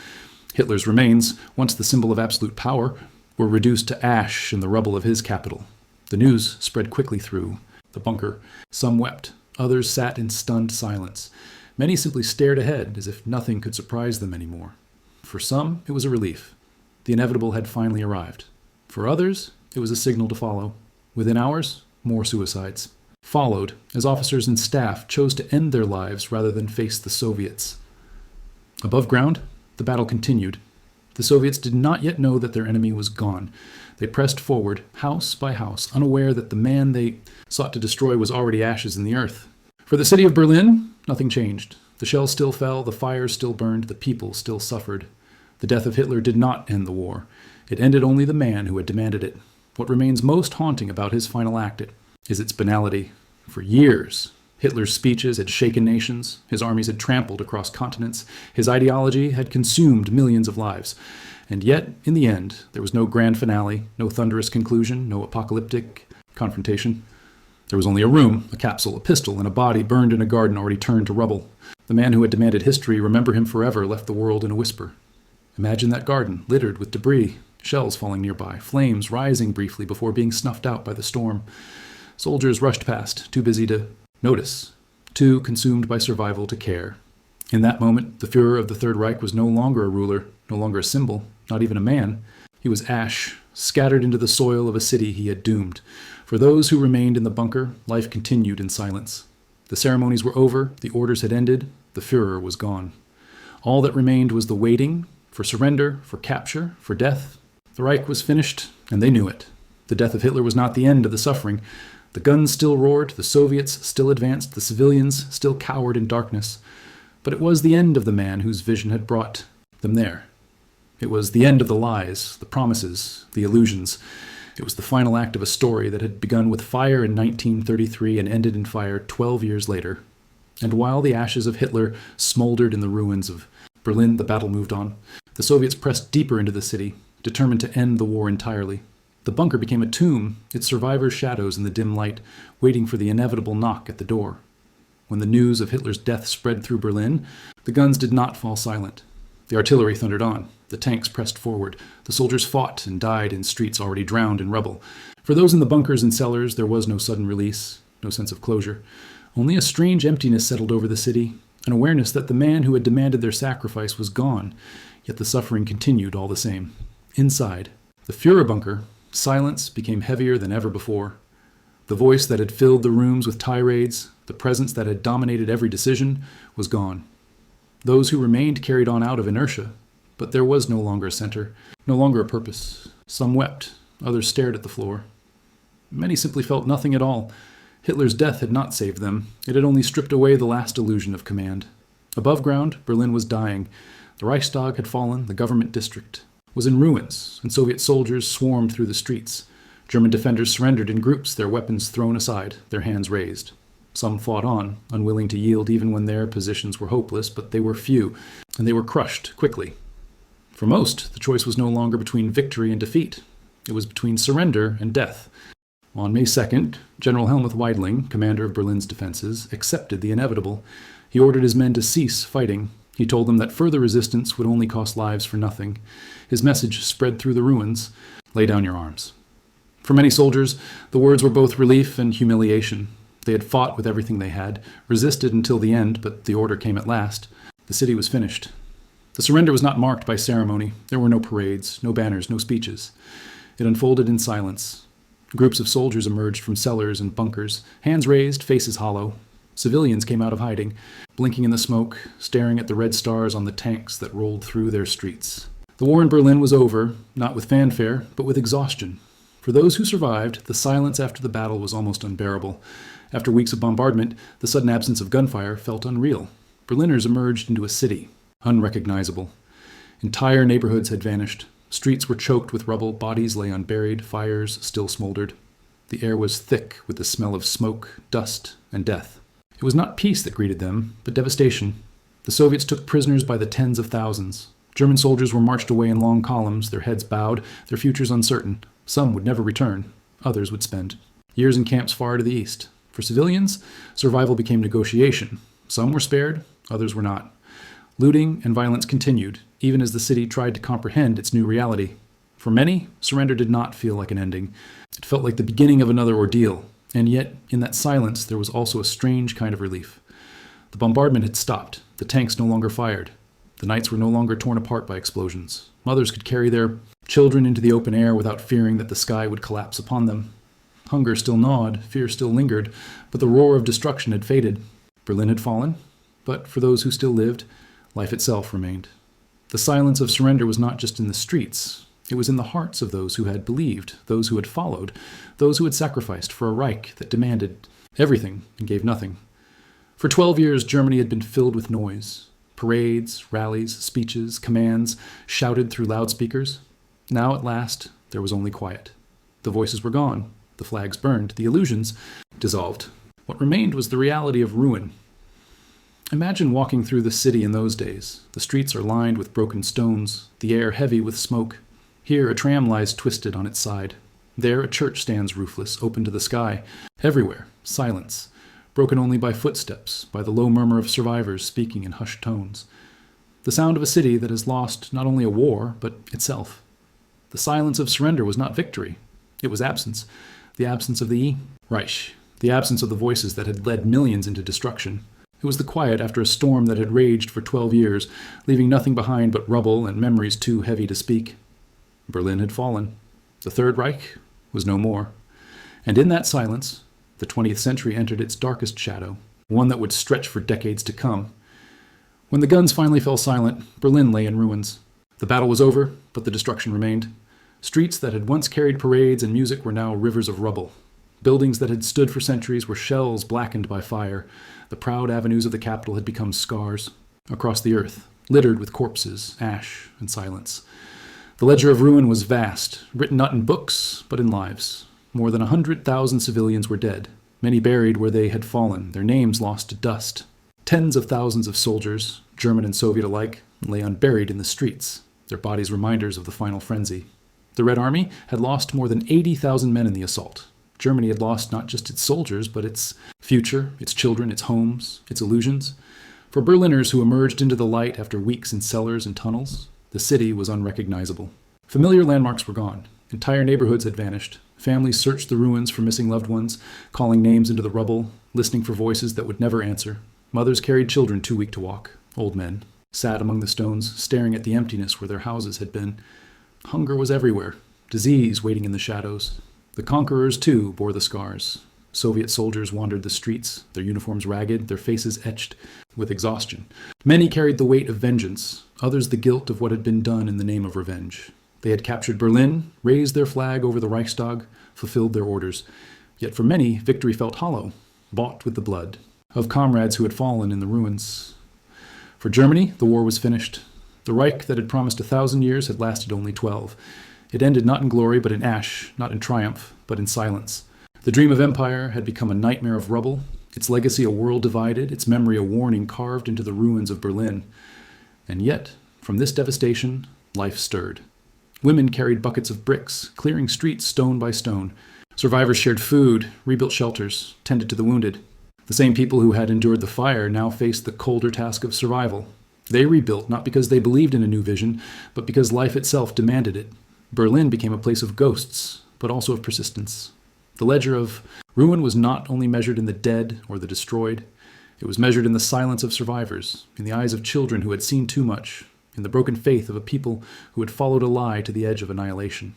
Hitler's remains, once the symbol of absolute power, were reduced to ash in the rubble of his capital. The news spread quickly through the bunker. Some wept. Others sat in stunned silence. Many simply stared ahead, as if nothing could surprise them anymore. For some, it was a relief. The inevitable had finally arrived. For others, it was a signal to follow. Within hours, more suicides followed, as officers and staff chose to end their lives rather than face the Soviets. Above ground, the battle continued. The Soviets did not yet know that their enemy was gone. They pressed forward, house by house, unaware that the man they sought to destroy was already ashes in the earth. For the city of Berlin, nothing changed. The shells still fell, the fires still burned, the people still suffered. The death of Hitler did not end the war. It ended only the man who had demanded it. What remains most haunting about his final act is its banality. For years, Hitler's speeches had shaken nations, his armies had trampled across continents, his ideology had consumed millions of lives. And yet, in the end, there was no grand finale, no thunderous conclusion, no apocalyptic confrontation. There was only a room, a capsule, a pistol, and a body burned in a garden already turned to rubble. The man who had demanded history, remember him forever, left the world in a whisper. Imagine that garden, littered with debris, shells falling nearby, flames rising briefly before being snuffed out by the storm. Soldiers rushed past, too busy to notice, too consumed by survival to care. In that moment, the Führer of the Third Reich was no longer a ruler, no longer a symbol, not even a man. He was ash, scattered into the soil of a city he had doomed. For those who remained in the bunker, life continued in silence. The ceremonies were over, the orders had ended, the Führer was gone. All that remained was the waiting for surrender, for capture, for death. The Reich was finished, and they knew it. The death of Hitler was not the end of the suffering. The guns still roared, the Soviets still advanced, the civilians still cowered in darkness. But it was the end of the man whose vision had brought them there. It was the end of the lies, the promises, the illusions. It was the final act of a story that had begun with fire in 1933 and ended in fire 12 years later. And while the ashes of Hitler smoldered in the ruins of Berlin, the battle moved on. The Soviets pressed deeper into the city, determined to end the war entirely. The bunker became a tomb, its survivors shadows in the dim light, waiting for the inevitable knock at the door. When the news of Hitler's death spread through Berlin, the guns did not fall silent. The artillery thundered on. The tanks pressed forward. The soldiers fought and died in streets already drowned in rubble. For those in the bunkers and cellars, there was no sudden release, no sense of closure. Only a strange emptiness settled over the city, an awareness that the man who had demanded their sacrifice was gone, yet the suffering continued all the same. Inside, the Führer bunker, silence became heavier than ever before. The voice that had filled the rooms with tirades, the presence that had dominated every decision, was gone. Those who remained carried on out of inertia, but there was no longer a center, no longer a purpose. Some wept, others stared at the floor. Many simply felt nothing at all. Hitler's death had not saved them. It had only stripped away the last illusion of command. Above ground, Berlin was dying. The Reichstag had fallen, the government district was in ruins, and Soviet soldiers swarmed through the streets. German defenders surrendered in groups, their weapons thrown aside, their hands raised. Some fought on, unwilling to yield even when their positions were hopeless, but they were few, and they were crushed quickly. For most, the choice was no longer between victory and defeat. It was between surrender and death. On May 2nd, General Helmuth Weidling, commander of Berlin's defenses, accepted the inevitable. He ordered his men to cease fighting. He told them that further resistance would only cost lives for nothing. His message spread through the ruins: lay down your arms. For many soldiers, the words were both relief and humiliation. They had fought with everything they had, resisted until the end, but the order came at last. The city was finished. The surrender was not marked by ceremony. There were no parades, no banners, no speeches. It unfolded in silence. Groups of soldiers emerged from cellars and bunkers, hands raised, faces hollow. Civilians came out of hiding, blinking in the smoke, staring at the red stars on the tanks that rolled through their streets. The war in Berlin was over, not with fanfare, but with exhaustion. For those who survived, the silence after the battle was almost unbearable. After weeks of bombardment, the sudden absence of gunfire felt unreal. Berliners emerged into a city, unrecognizable. Entire neighborhoods had vanished. Streets were choked with rubble, bodies lay unburied, fires still smoldered. The air was thick with the smell of smoke, dust, and death. It was not peace that greeted them, but devastation. The Soviets took prisoners by the tens of thousands. German soldiers were marched away in long columns, their heads bowed, their futures uncertain. Some would never return. Others would spend years in camps far to the east. For civilians, survival became negotiation. Some were spared, others were not. Looting and violence continued, even as the city tried to comprehend its new reality. For many, surrender did not feel like an ending. It felt like the beginning of another ordeal. And yet, in that silence, there was also a strange kind of relief. The bombardment had stopped. The tanks no longer fired. The nights were no longer torn apart by explosions. Mothers could carry their children into the open air without fearing that the sky would collapse upon them. Hunger still gnawed, fear still lingered, but the roar of destruction had faded. Berlin had fallen, but for those who still lived, life itself remained. The silence of surrender was not just in the streets. It was in the hearts of those who had believed, those who had followed, those who had sacrificed for a Reich that demanded everything and gave nothing. For 12 years, Germany had been filled with noise. Parades, rallies, speeches, commands, shouted through loudspeakers. Now, at last, there was only quiet. The voices were gone. The flags burned. The illusions dissolved. What remained was the reality of ruin. Imagine walking through the city in those days. The streets are lined with broken stones, the air heavy with smoke. Here, a tram lies twisted on its side. There, a church stands roofless, open to the sky. Everywhere, silence, broken only by footsteps, by the low murmur of survivors speaking in hushed tones. The sound of a city that has lost not only a war, but itself. The silence of surrender was not victory. It was absence. The absence of the Reich. The absence of the voices that had led millions into destruction. It was the quiet after a storm that had raged for 12 years, leaving nothing behind but rubble and memories too heavy to speak. Berlin had fallen. The Third Reich was no more. And in that silence, the 20th century entered its darkest shadow, one that would stretch for decades to come. When the guns finally fell silent, Berlin lay in ruins. The battle was over, but the destruction remained. Streets that had once carried parades and music were now rivers of rubble. Buildings that had stood for centuries were shells blackened by fire. The proud avenues of the capital had become scars. Across the earth, littered with corpses, ash, and silence. The ledger of ruin was vast, written not in books, but in lives. More than 100,000 civilians were dead, many buried where they had fallen, their names lost to dust. Tens of thousands of soldiers, German and Soviet alike, lay unburied in the streets, their bodies reminders of the final frenzy. The Red Army had lost more than 80,000 men in the assault. Germany had lost not just its soldiers, but its future, its children, its homes, its illusions. For Berliners who emerged into the light after weeks in cellars and tunnels, the city was unrecognizable. Familiar landmarks were gone. Entire neighborhoods had vanished. Families searched the ruins for missing loved ones, calling names into the rubble, listening for voices that would never answer. Mothers carried children too weak to walk. Old men sat among the stones, staring at the emptiness where their houses had been. Hunger was everywhere. Disease waiting in the shadows. The conquerors, too, bore the scars. Soviet soldiers wandered the streets, their uniforms ragged, their faces etched with exhaustion. Many carried the weight of vengeance, others the guilt of what had been done in the name of revenge. They had captured Berlin, raised their flag over the Reichstag, fulfilled their orders. Yet for many, victory felt hollow, bought with the blood of comrades who had fallen in the ruins. For Germany, the war was finished. The Reich that had promised 1,000 years had lasted only 12. It ended not in glory, but in ash, not in triumph, but in silence. The dream of empire had become a nightmare of rubble, its legacy a world divided, its memory a warning carved into the ruins of Berlin. And yet, from this devastation, life stirred. Women carried buckets of bricks, clearing streets stone by stone. Survivors shared food, rebuilt shelters, tended to the wounded. The same people who had endured the fire now faced the colder task of survival. They rebuilt not because they believed in a new vision, but because life itself demanded it. Berlin became a place of ghosts, but also of persistence. The ledger of ruin was not only measured in the dead or the destroyed, it was measured in the silence of survivors, in the eyes of children who had seen too much, in the broken faith of a people who had followed a lie to the edge of annihilation.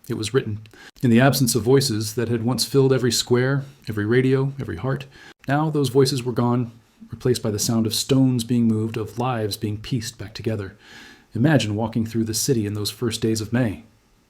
It was written. In the absence of voices that had once filled every square, every radio, every heart, now those voices were gone, replaced by the sound of stones being moved, of lives being pieced back together. Imagine walking through the city in those first days of May.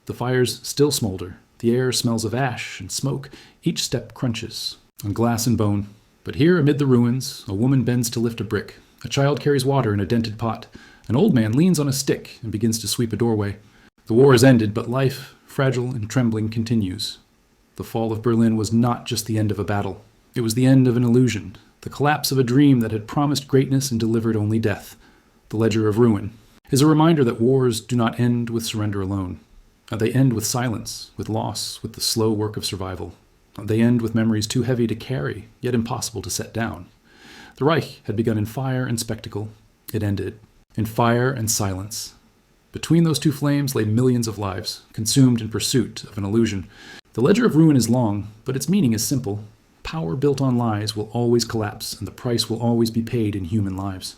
The fires still smolder. The air smells of ash and smoke. Each step crunches on glass and bone. But here, amid the ruins, a woman bends to lift a brick. A child carries water in a dented pot. An old man leans on a stick and begins to sweep a doorway. The war is ended, but life, fragile and trembling, continues. The fall of Berlin was not just the end of a battle. It was the end of an illusion, The collapse of a dream that had promised greatness and delivered only death. The ledger of ruin is a reminder that wars do not end with surrender alone. They end with silence, with loss, with the slow work of survival. They end with memories too heavy to carry, yet impossible to set down. The Reich had begun in fire and spectacle. It ended in fire and silence. Between those two flames lay millions of lives, consumed in pursuit of an illusion. The ledger of ruin is long, but its meaning is simple. Power built on lies will always collapse, and the price will always be paid in human lives.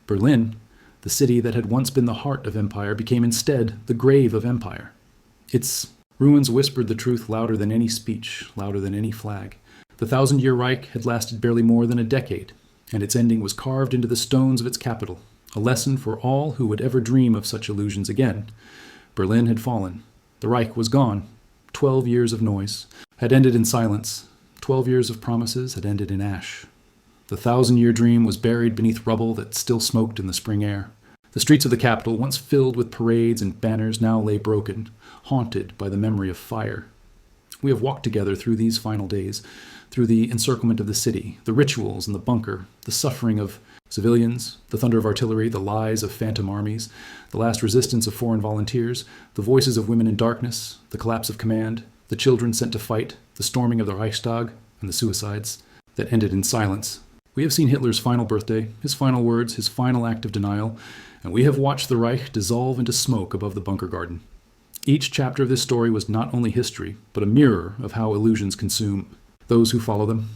Berlin, the city that had once been the heart of empire, became instead the grave of empire. Its ruins whispered the truth louder than any speech, louder than any flag. The 1,000-year Reich had lasted barely more than a decade, and its ending was carved into the stones of its capital, a lesson for all who would ever dream of such illusions again. Berlin had fallen. The Reich was gone. 12 years of noise had ended in silence. 12 years of promises had ended in ash. The 1,000-year dream was buried beneath rubble that still smoked in the spring air. The streets of the capital, once filled with parades and banners, now lay broken, haunted by the memory of fire. We have walked together through these final days, through the encirclement of the city, the rituals in the bunker, the suffering of civilians, the thunder of artillery, the lies of phantom armies, the last resistance of foreign volunteers, the voices of women in darkness, the collapse of command, the children sent to fight, the storming of the Reichstag, and the suicides that ended in silence. We have seen Hitler's final birthday, his final words, his final act of denial, and we have watched the Reich dissolve into smoke above the bunker garden. Each chapter of this story was not only history, but a mirror of how illusions consume those who follow them.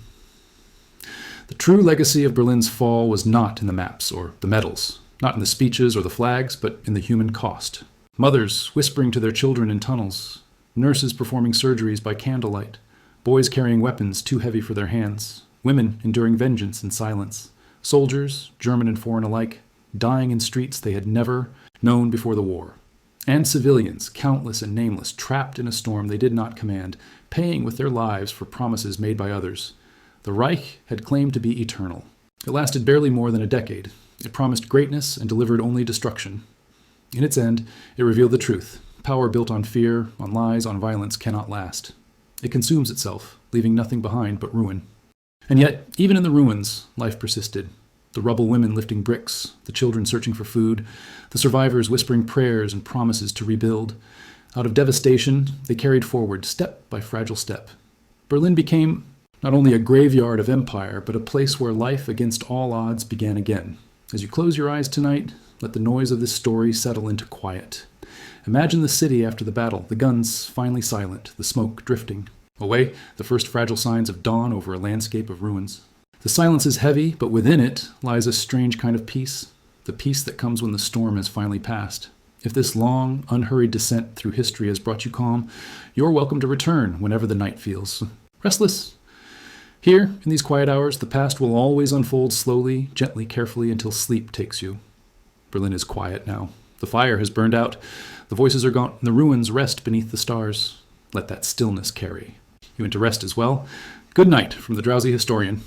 The true legacy of Berlin's fall was not in the maps or the medals, not in the speeches or the flags, but in the human cost. Mothers whispering to their children in tunnels, nurses performing surgeries by candlelight, boys carrying weapons too heavy for their hands, women enduring vengeance in silence, soldiers, German and foreign alike, dying in streets they had never known before the war, and civilians, countless and nameless, trapped in a storm they did not command, paying with their lives for promises made by others. The Reich had claimed to be eternal. It lasted barely more than a decade. It promised greatness and delivered only destruction. In its end, it revealed the truth. Power built on fear, on lies, on violence cannot last. It consumes itself, leaving nothing behind but ruin. And yet, even in the ruins, life persisted. The rubble women lifting bricks, the children searching for food, the survivors whispering prayers and promises to rebuild. Out of devastation, they carried forward, step by fragile step. Berlin became not only a graveyard of empire, but a place where life against all odds began again. As you close your eyes tonight, let the noise of this story settle into quiet. Imagine the city after the battle, the guns finally silent, the smoke drifting. Away, the first fragile signs of dawn over a landscape of ruins. The silence is heavy, but within it lies a strange kind of peace, the peace that comes when the storm has finally passed. If this long, unhurried descent through history has brought you calm, you're welcome to return whenever the night feels restless. Here, in these quiet hours, the past will always unfold slowly, gently, carefully, until sleep takes you. Berlin is quiet now. The fire has burned out. The voices are gone, and the ruins rest beneath the stars. Let that stillness carry you into rest as well. Good night from the drowsy historian.